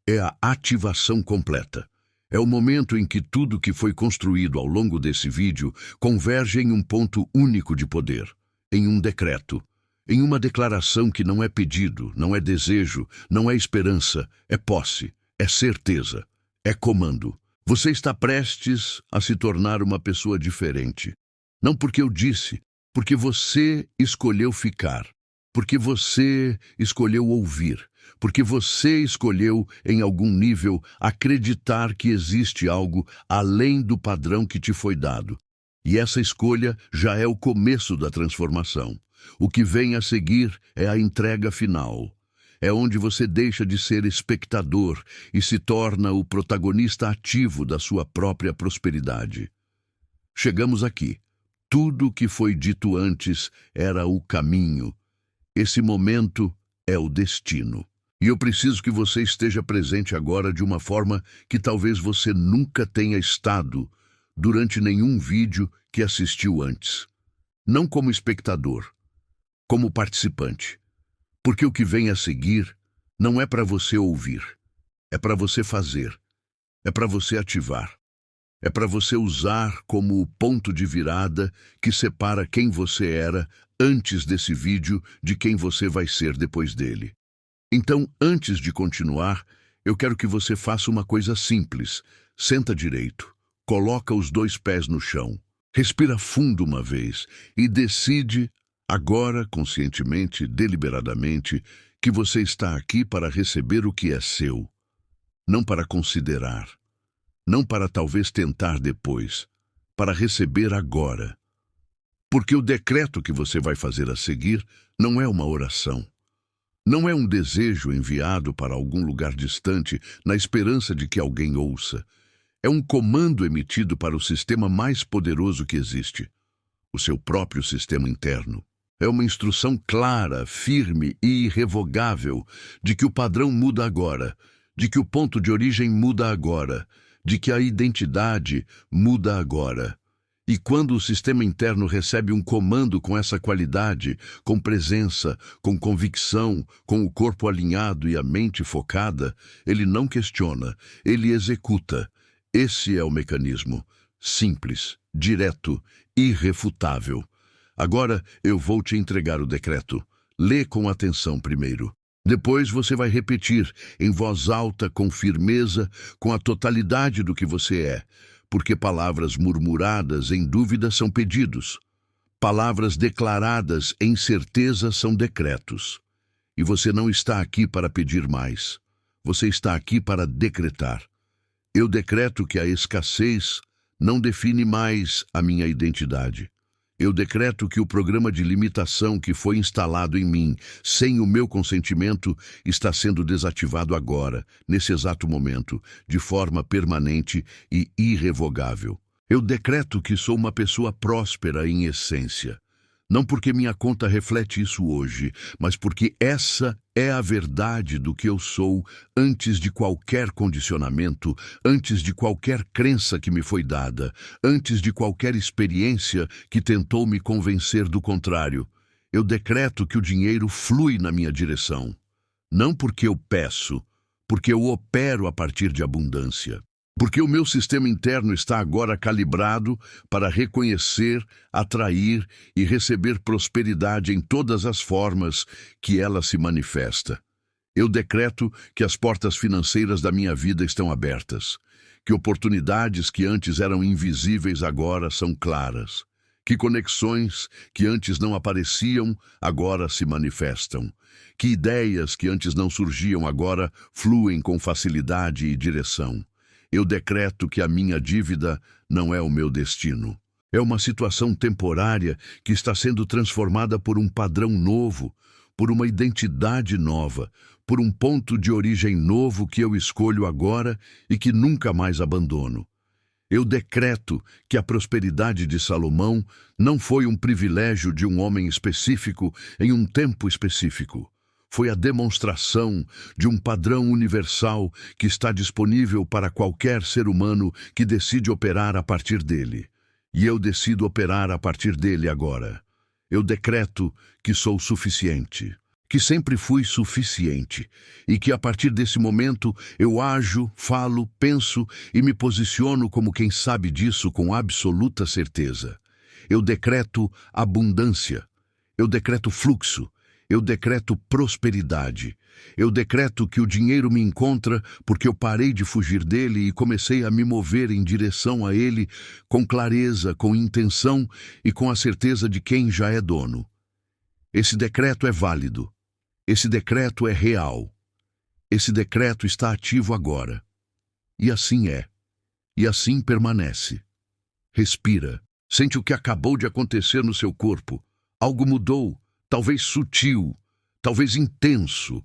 é a ativação completa. É o momento em que tudo que foi construído ao longo desse vídeo converge em um ponto único de poder, em um decreto, em uma declaração que não é pedido, não é desejo, não é esperança, é posse, é certeza, é comando. Você está prestes a se tornar uma pessoa diferente. Não porque eu disse, porque você escolheu ficar. Porque você escolheu ouvir, porque você escolheu, em algum nível, acreditar que existe algo além do padrão que te foi dado. E essa escolha já é o começo da transformação. O que vem a seguir é a entrega final. É onde você deixa de ser espectador e se torna o protagonista ativo da sua própria prosperidade. Chegamos aqui. Tudo o que foi dito antes era o caminho. Esse momento é o destino. E eu preciso que você esteja presente agora de uma forma que talvez você nunca tenha estado durante nenhum vídeo que assistiu antes. Não como espectador, como participante. Porque o que vem a seguir não é para você ouvir, é para você fazer, é para você ativar. É para você usar como o ponto de virada que separa quem você era antes desse vídeo de quem você vai ser depois dele. Então, antes de continuar, eu quero que você faça uma coisa simples. Senta direito, coloca os 2 pés no chão, respira fundo uma vez e decide, agora, conscientemente, deliberadamente, que você está aqui para receber o que é seu, não para considerar. Não para talvez tentar depois, para receber agora. Porque o decreto que você vai fazer a seguir não é uma oração. Não é um desejo enviado para algum lugar distante na esperança de que alguém ouça. É um comando emitido para o sistema mais poderoso que existe, o seu próprio sistema interno. É uma instrução clara, firme e irrevogável de que o padrão muda agora, de que o ponto de origem muda agora, de que a identidade muda agora. E quando o sistema interno recebe um comando com essa qualidade, com presença, com convicção, com o corpo alinhado e a mente focada, ele não questiona, ele executa. Esse é o mecanismo. Simples, direto, irrefutável. Agora eu vou te entregar o decreto. Lê com atenção primeiro. Depois você vai repetir, em voz alta, com firmeza, com a totalidade do que você é, porque palavras murmuradas em dúvida são pedidos. Palavras declaradas em certeza são decretos. E você não está aqui para pedir mais. Você está aqui para decretar. Eu decreto que a escassez não define mais a minha identidade. Eu decreto que o programa de limitação que foi instalado em mim, sem o meu consentimento, está sendo desativado agora, nesse exato momento, de forma permanente e irrevogável. Eu decreto que sou uma pessoa próspera em essência. Não porque minha conta reflete isso hoje, mas porque essa é a verdade do que eu sou antes de qualquer condicionamento, antes de qualquer crença que me foi dada, antes de qualquer experiência que tentou me convencer do contrário. Eu decreto que o dinheiro flui na minha direção. Não porque eu peço, porque eu opero a partir de abundância. Porque o meu sistema interno está agora calibrado para reconhecer, atrair e receber prosperidade em todas as formas que ela se manifesta. Eu decreto que as portas financeiras da minha vida estão abertas, que oportunidades que antes eram invisíveis agora são claras, que conexões que antes não apareciam agora se manifestam, que ideias que antes não surgiam agora fluem com facilidade e direção. Eu decreto que a minha dívida não é o meu destino. É uma situação temporária que está sendo transformada por um padrão novo, por uma identidade nova, por um ponto de origem novo que eu escolho agora e que nunca mais abandono. Eu decreto que a prosperidade de Salomão não foi um privilégio de um homem específico em um tempo específico. Foi a demonstração de um padrão universal que está disponível para qualquer ser humano que decide operar a partir dele. E eu decido operar a partir dele agora. Eu decreto que sou suficiente, que sempre fui suficiente, e que a partir desse momento eu ajo, falo, penso e me posiciono como quem sabe disso com absoluta certeza. Eu decreto abundância, eu decreto fluxo, eu decreto prosperidade. Eu decreto que o dinheiro me encontra porque eu parei de fugir dele e comecei a me mover em direção a ele com clareza, com intenção e com a certeza de quem já é dono. Esse decreto é válido. Esse decreto é real. Esse decreto está ativo agora. E assim é. E assim permanece. Respira. Sente o que acabou de acontecer no seu corpo. Algo mudou. Talvez sutil, talvez intenso,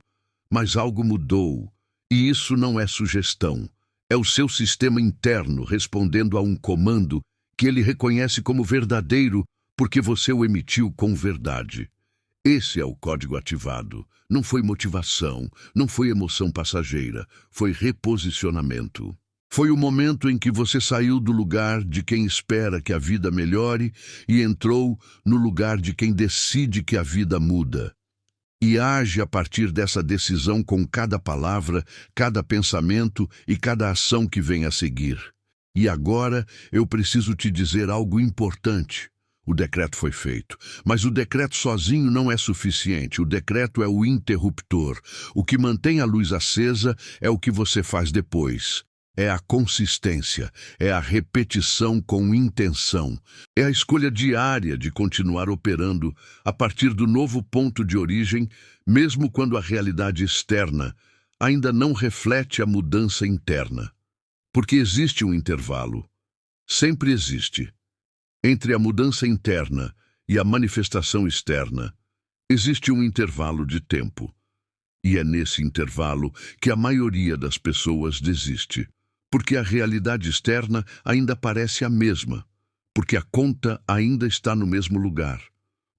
mas algo mudou. E isso não é sugestão. É o seu sistema interno respondendo a um comando que ele reconhece como verdadeiro porque você o emitiu com verdade. Esse é o código ativado. Não foi motivação, não foi emoção passageira, foi reposicionamento. Foi o momento em que você saiu do lugar de quem espera que a vida melhore e entrou no lugar de quem decide que a vida muda. E age a partir dessa decisão com cada palavra, cada pensamento e cada ação que vem a seguir. E agora eu preciso te dizer algo importante. O decreto foi feito, mas o decreto sozinho não é suficiente. O decreto é o interruptor. O que mantém a luz acesa é o que você faz depois. É a consistência, é a repetição com intenção, é a escolha diária de continuar operando a partir do novo ponto de origem, mesmo quando a realidade externa ainda não reflete a mudança interna. Porque existe um intervalo, sempre existe, entre a mudança interna e a manifestação externa. Existe um intervalo de tempo, e é nesse intervalo que a maioria das pessoas desiste. Porque a realidade externa ainda parece a mesma, porque a conta ainda está no mesmo lugar,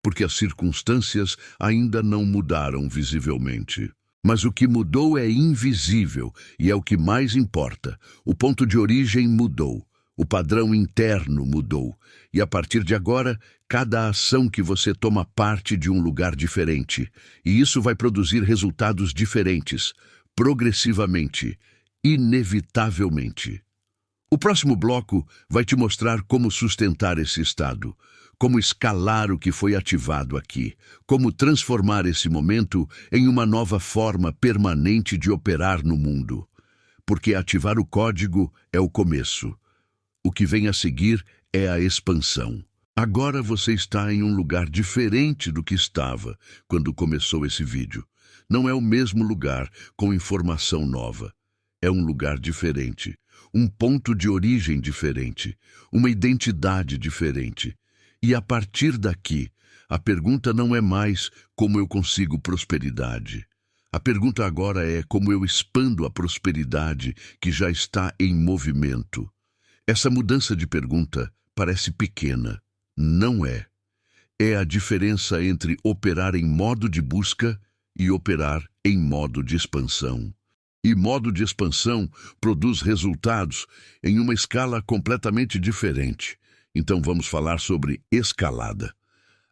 porque as circunstâncias ainda não mudaram visivelmente. Mas o que mudou é invisível e é o que mais importa. O ponto de origem mudou, o padrão interno mudou, e a partir de agora, cada ação que você toma parte de um lugar diferente, e isso vai produzir resultados diferentes, progressivamente, inevitavelmente. O próximo bloco vai te mostrar como sustentar esse estado, como escalar o que foi ativado aqui, como transformar esse momento em uma nova forma permanente de operar no mundo. Porque ativar o código é o começo. O que vem a seguir é a expansão. Agora você está em um lugar diferente do que estava quando começou esse vídeo. Não é o mesmo lugar com informação nova. É um lugar diferente, um ponto de origem diferente, uma identidade diferente. E a partir daqui, a pergunta não é mais como eu consigo prosperidade. A pergunta agora é como eu expando a prosperidade que já está em movimento. Essa mudança de pergunta parece pequena. Não é. É a diferença entre operar em modo de busca e operar em modo de expansão. E modo de expansão produz resultados em uma escala completamente diferente. Então vamos falar sobre escalada.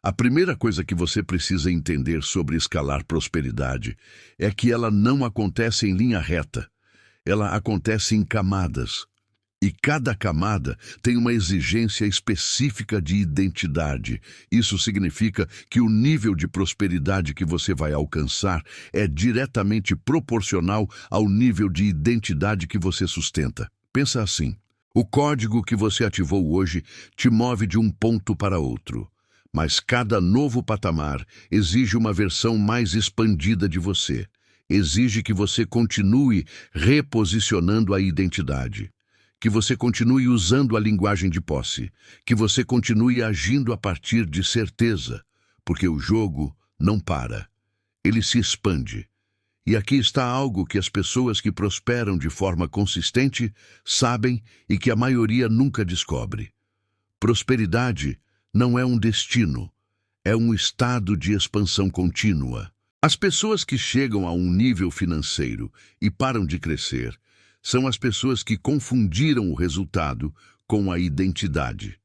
A primeira coisa que você precisa entender sobre escalar prosperidade é que ela não acontece em linha reta. Ela acontece em camadas. E cada camada tem uma exigência específica de identidade. Isso significa que o nível de prosperidade que você vai alcançar é diretamente proporcional ao nível de identidade que você sustenta. Pensa assim: o código que você ativou hoje te move de um ponto para outro. Mas cada novo patamar exige uma versão mais expandida de você. Exige que você continue reposicionando a identidade. Que você continue usando a linguagem de posse, que você continue agindo a partir de certeza, porque o jogo não para, ele se expande. E aqui está algo que as pessoas que prosperam de forma consistente sabem e que a maioria nunca descobre. Prosperidade não é um destino, é um estado de expansão contínua. As pessoas que chegam a um nível financeiro e param de crescer são as pessoas que confundiram o resultado com a identidade,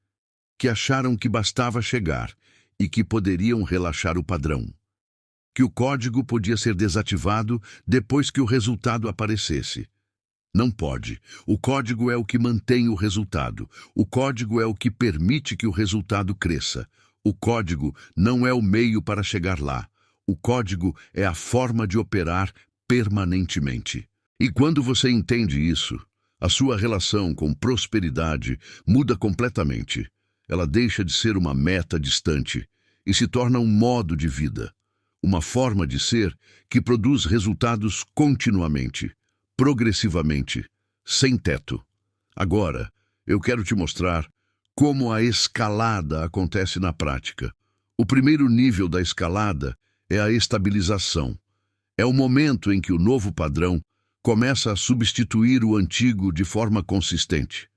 que acharam que bastava chegar e que poderiam relaxar o padrão, que o código podia ser desativado depois que o resultado aparecesse. Não pode. O código é o que mantém o resultado. O código é o que permite que o resultado cresça. O código não é o meio para chegar lá. O código é a forma de operar permanentemente. E quando você entende isso, a sua relação com prosperidade muda completamente. Ela deixa de ser uma meta distante e se torna um modo de vida, uma forma de ser que produz resultados continuamente, progressivamente, sem teto. Agora, eu quero te mostrar como a escalada acontece na prática. O primeiro nível da escalada é a estabilização. É o momento em que o novo padrão começa a substituir o antigo de forma consistente.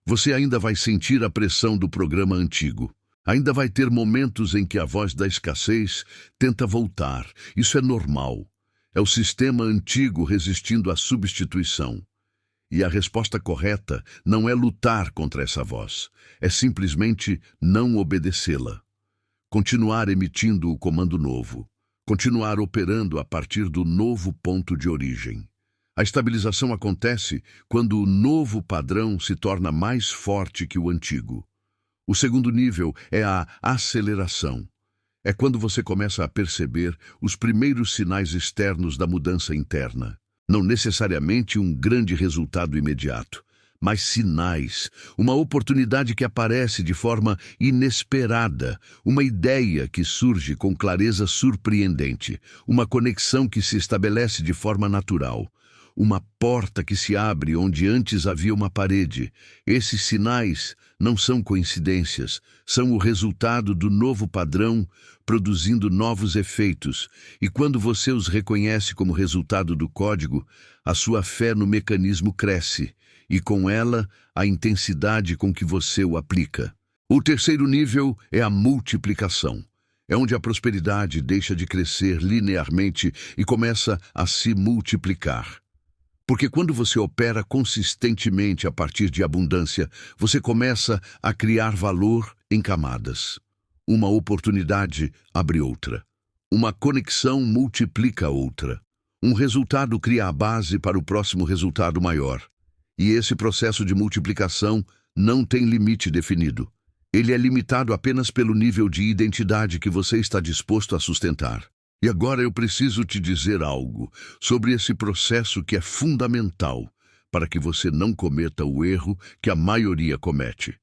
Você ainda vai sentir a pressão do programa antigo. Ainda vai ter momentos em que a voz da escassez tenta voltar. Isso é normal. É o sistema antigo resistindo à substituição. E a resposta correta não é lutar contra essa voz. É simplesmente não obedecê-la. Continuar emitindo o comando novo. Continuar operando a partir do novo ponto de origem. A estabilização acontece quando o novo padrão se torna mais forte que o antigo. O segundo nível é a aceleração. É quando você começa a perceber os primeiros sinais externos da mudança interna. Não necessariamente um grande resultado imediato, mas sinais, uma oportunidade que aparece de forma inesperada, uma ideia que surge com clareza surpreendente, uma conexão que se estabelece de forma natural. Uma porta que se abre onde antes havia uma parede. Esses sinais não são coincidências, são o resultado do novo padrão produzindo novos efeitos. E quando você os reconhece como resultado do código, a sua fé no mecanismo cresce, e com ela, a intensidade com que você o aplica. O terceiro nível é a multiplicação. É onde a prosperidade deixa de crescer linearmente e começa a se multiplicar. Porque quando você opera consistentemente a partir de abundância, você começa a criar valor em camadas. Uma oportunidade abre outra. Uma conexão multiplica outra. Um resultado cria a base para o próximo resultado maior. E esse processo de multiplicação não tem limite definido. Ele é limitado apenas pelo nível de identidade que você está disposto a sustentar. E agora eu preciso te dizer algo sobre esse processo que é fundamental para que você não cometa o erro que a maioria comete.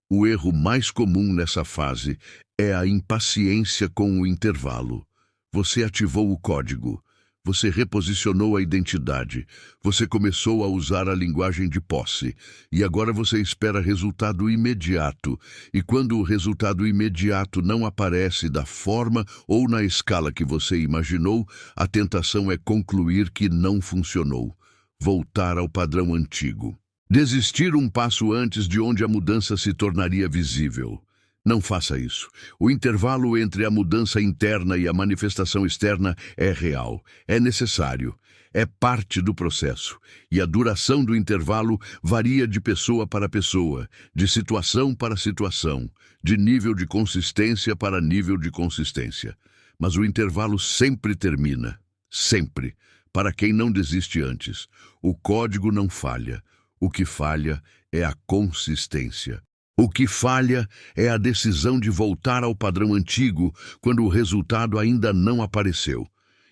O erro mais comum nessa fase é a impaciência com o intervalo. Você ativou o código. Você reposicionou a identidade. Você começou a usar a linguagem de posse. E agora você espera resultado imediato. E quando o resultado imediato não aparece da forma ou na escala que você imaginou, a tentação é concluir que não funcionou. Voltar ao padrão antigo. Desistir um passo antes de onde a mudança se tornaria visível. Não faça isso. O intervalo entre a mudança interna e a manifestação externa é real, é necessário, é parte do processo. E a duração do intervalo varia de pessoa para pessoa, de situação para situação, de nível de consistência para nível de consistência. Mas o intervalo sempre termina. Sempre. Para quem não desiste antes. O código não falha. O que falha é a consistência. O que falha é a decisão de voltar ao padrão antigo quando o resultado ainda não apareceu.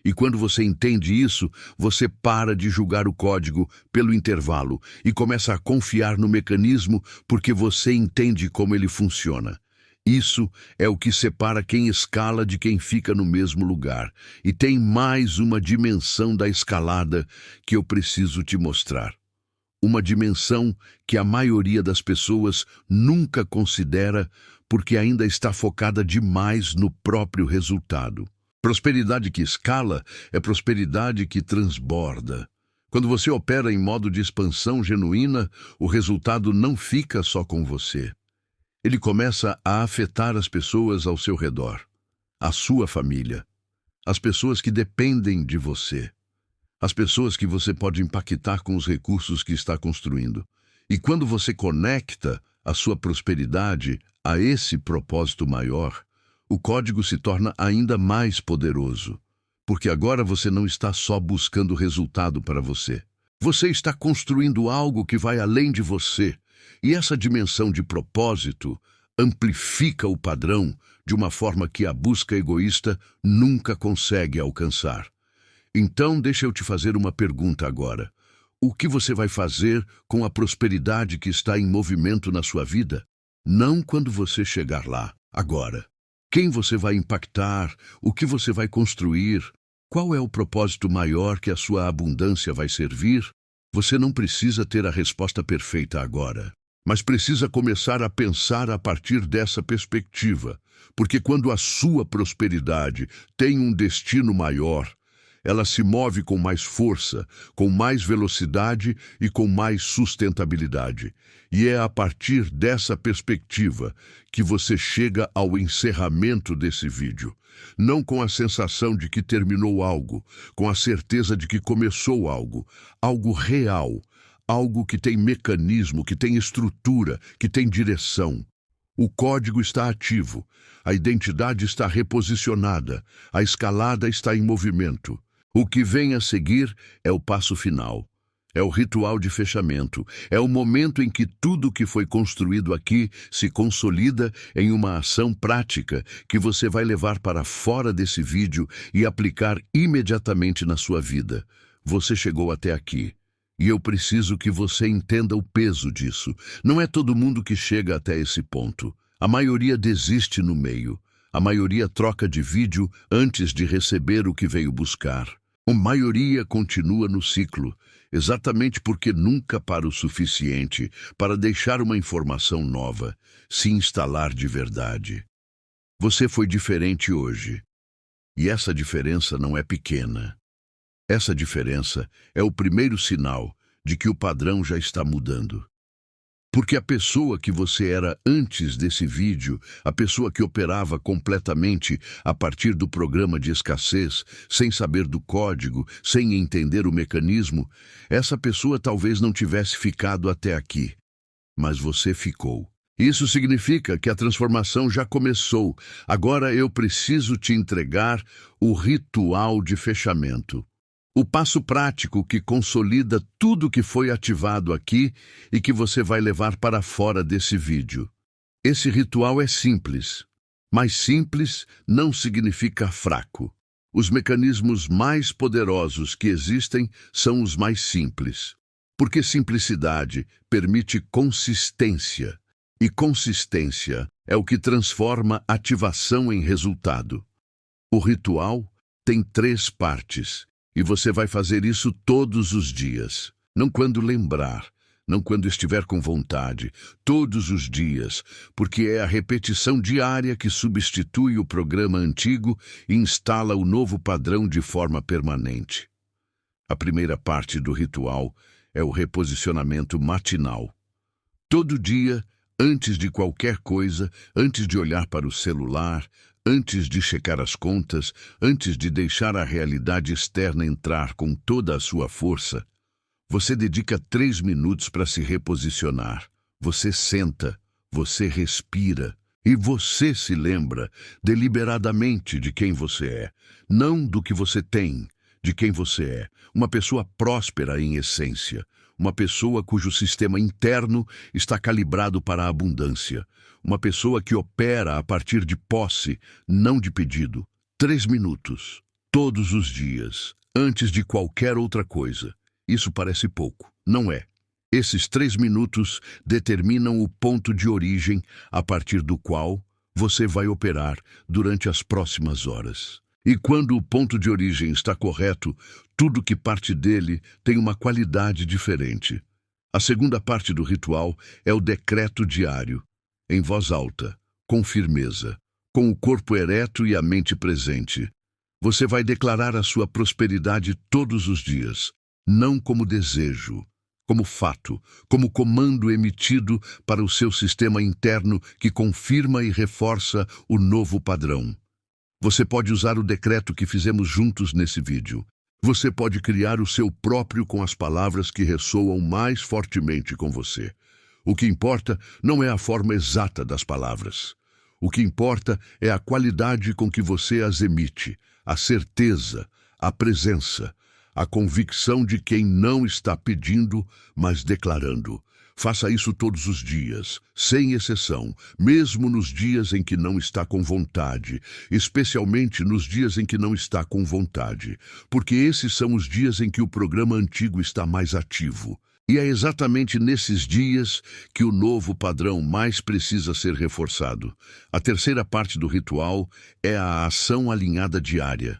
E quando você entende isso, você para de julgar o código pelo intervalo e começa a confiar no mecanismo porque você entende como ele funciona. Isso é o que separa quem escala de quem fica no mesmo lugar. E tem mais uma dimensão da escalada que eu preciso te mostrar. Uma dimensão que a maioria das pessoas nunca considera porque ainda está focada demais no próprio resultado. Prosperidade que escala é prosperidade que transborda. Quando você opera em modo de expansão genuína, o resultado não fica só com você. Ele começa a afetar as pessoas ao seu redor, a sua família, as pessoas que dependem de você. As pessoas que você pode impactar com os recursos que está construindo. E quando você conecta a sua prosperidade a esse propósito maior, o código se torna ainda mais poderoso. Porque agora você não está só buscando resultado para você. Você está construindo algo que vai além de você. E essa dimensão de propósito amplifica o padrão de uma forma que a busca egoísta nunca consegue alcançar. Então, deixa eu te fazer uma pergunta agora. O que você vai fazer com a prosperidade que está em movimento na sua vida? Não quando você chegar lá, agora. Quem você vai impactar? O que você vai construir? Qual é o propósito maior que a sua abundância vai servir? Você não precisa ter a resposta perfeita agora, mas precisa começar a pensar a partir dessa perspectiva, porque quando a sua prosperidade tem um destino maior, ela se move com mais força, com mais velocidade e com mais sustentabilidade. E é a partir dessa perspectiva que você chega ao encerramento desse vídeo. Não com a sensação de que terminou algo, com a certeza de que começou algo. Algo real, algo que tem mecanismo, que tem estrutura, que tem direção. O código está ativo, a identidade está reposicionada, a escalada está em movimento. O que vem a seguir é o passo final, é o ritual de fechamento, é o momento em que tudo que foi construído aqui se consolida em uma ação prática que você vai levar para fora desse vídeo e aplicar imediatamente na sua vida. Você chegou até aqui. E eu preciso que você entenda o peso disso. Não é todo mundo que chega até esse ponto. A maioria desiste no meio. A maioria troca de vídeo antes de receber o que veio buscar. A maioria continua no ciclo, exatamente porque nunca para o suficiente para deixar uma informação nova se instalar de verdade. Você foi diferente hoje. E essa diferença não é pequena. Essa diferença é o primeiro sinal de que o padrão já está mudando. Porque a pessoa que você era antes desse vídeo, a pessoa que operava completamente a partir do programa de escassez, sem saber do código, sem entender o mecanismo, essa pessoa talvez não tivesse ficado até aqui. Mas você ficou. Isso significa que a transformação já começou. Agora eu preciso te entregar o ritual de fechamento. O passo prático que consolida tudo que foi ativado aqui e que você vai levar para fora desse vídeo. Esse ritual é simples, mas simples não significa fraco. Os mecanismos mais poderosos que existem são os mais simples, porque simplicidade permite consistência, e consistência é o que transforma ativação em resultado. O ritual tem 3 partes, E você vai fazer isso todos os dias. Não quando lembrar, não quando estiver com vontade, todos os dias, porque é a repetição diária que substitui o programa antigo e instala o novo padrão de forma permanente. A primeira parte do ritual é o reposicionamento matinal. Todo dia, antes de qualquer coisa, antes de olhar para o celular, antes de checar as contas, antes de deixar a realidade externa entrar com toda a sua força, você dedica 3 minutos para se reposicionar. Você senta, você respira e você se lembra deliberadamente de quem você é, não do que você tem, de quem você é. Uma pessoa próspera em essência, uma pessoa cujo sistema interno está calibrado para a abundância, uma pessoa que opera a partir de posse, não de pedido. 3 minutos, todos os dias, antes de qualquer outra coisa. Isso parece pouco, não é? Esses 3 minutos determinam o ponto de origem a partir do qual você vai operar durante as próximas horas. E quando o ponto de origem está correto, tudo que parte dele tem uma qualidade diferente. A segunda parte do ritual é o decreto diário, em voz alta, com firmeza, com o corpo ereto e a mente presente. Você vai declarar a sua prosperidade todos os dias, não como desejo, como fato, como comando emitido para o seu sistema interno que confirma e reforça o novo padrão. Você pode usar o decreto que fizemos juntos nesse vídeo. Você pode criar o seu próprio com as palavras que ressoam mais fortemente com você. O que importa não é a forma exata das palavras. O que importa é a qualidade com que você as emite, a certeza, a presença, a convicção de quem não está pedindo, mas declarando. Faça isso todos os dias, sem exceção, mesmo nos dias em que não está com vontade, especialmente nos dias em que não está com vontade, porque esses são os dias em que o programa antigo está mais ativo. E é exatamente nesses dias que o novo padrão mais precisa ser reforçado. A terceira parte do ritual é a ação alinhada diária.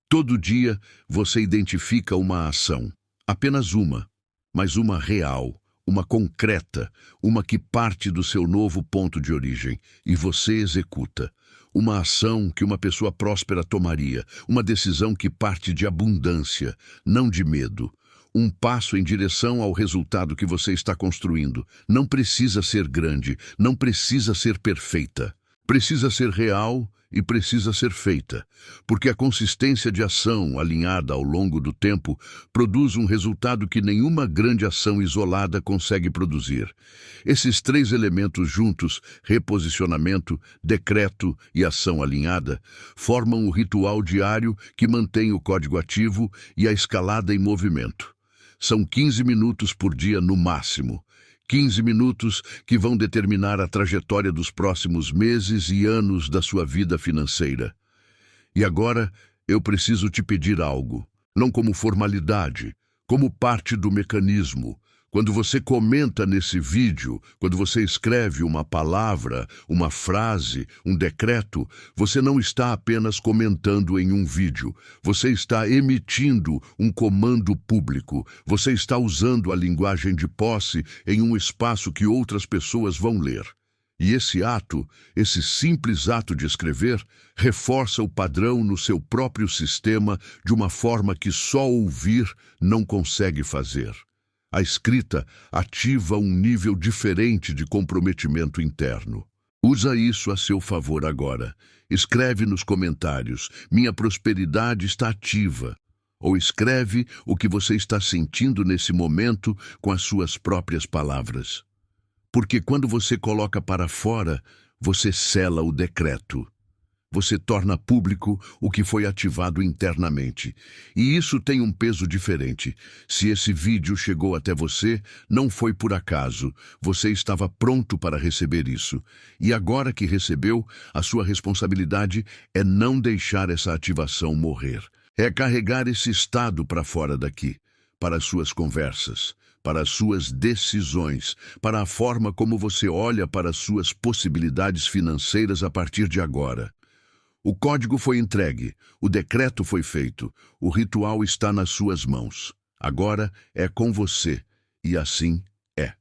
Todo dia você identifica uma ação, apenas uma, mas uma real, uma concreta, uma que parte do seu novo ponto de origem, e você executa. Uma ação que uma pessoa próspera tomaria, uma decisão que parte de abundância, não de medo. Um passo em direção ao resultado que você está construindo. Não precisa ser grande, não precisa ser perfeita. Precisa ser real e precisa ser feita, porque a consistência de ação alinhada ao longo do tempo produz um resultado que nenhuma grande ação isolada consegue produzir. Esses 3 elementos juntos, reposicionamento, decreto e ação alinhada, formam o ritual diário que mantém o código ativo e a escalada em movimento. São 15 minutos por dia no máximo. 15 minutos que vão determinar a trajetória dos próximos meses e anos da sua vida financeira. E agora eu preciso te pedir algo, não como formalidade, como parte do mecanismo. Quando você comenta nesse vídeo, quando você escreve uma palavra, uma frase, um decreto, você não está apenas comentando em um vídeo. Você está emitindo um comando público. Você está usando a linguagem de posse em um espaço que outras pessoas vão ler. E esse ato, esse simples ato de escrever, reforça o padrão no seu próprio sistema de uma forma que só ouvir não consegue fazer. A escrita ativa um nível diferente de comprometimento interno. Usa isso a seu favor agora. Escreve nos comentários, minha prosperidade está ativa. Ou escreve o que você está sentindo nesse momento com as suas próprias palavras. Porque quando você coloca para fora, você sela o decreto. Você torna público o que foi ativado internamente. E isso tem um peso diferente. Se esse vídeo chegou até você, não foi por acaso. Você estava pronto para receber isso. E agora que recebeu, a sua responsabilidade é não deixar essa ativação morrer. É carregar esse estado para fora daqui, para as suas conversas, para as suas decisões, para a forma como você olha para as suas possibilidades financeiras a partir de agora. O código foi entregue, o decreto foi feito, o ritual está nas suas mãos. Agora é com você, e assim é.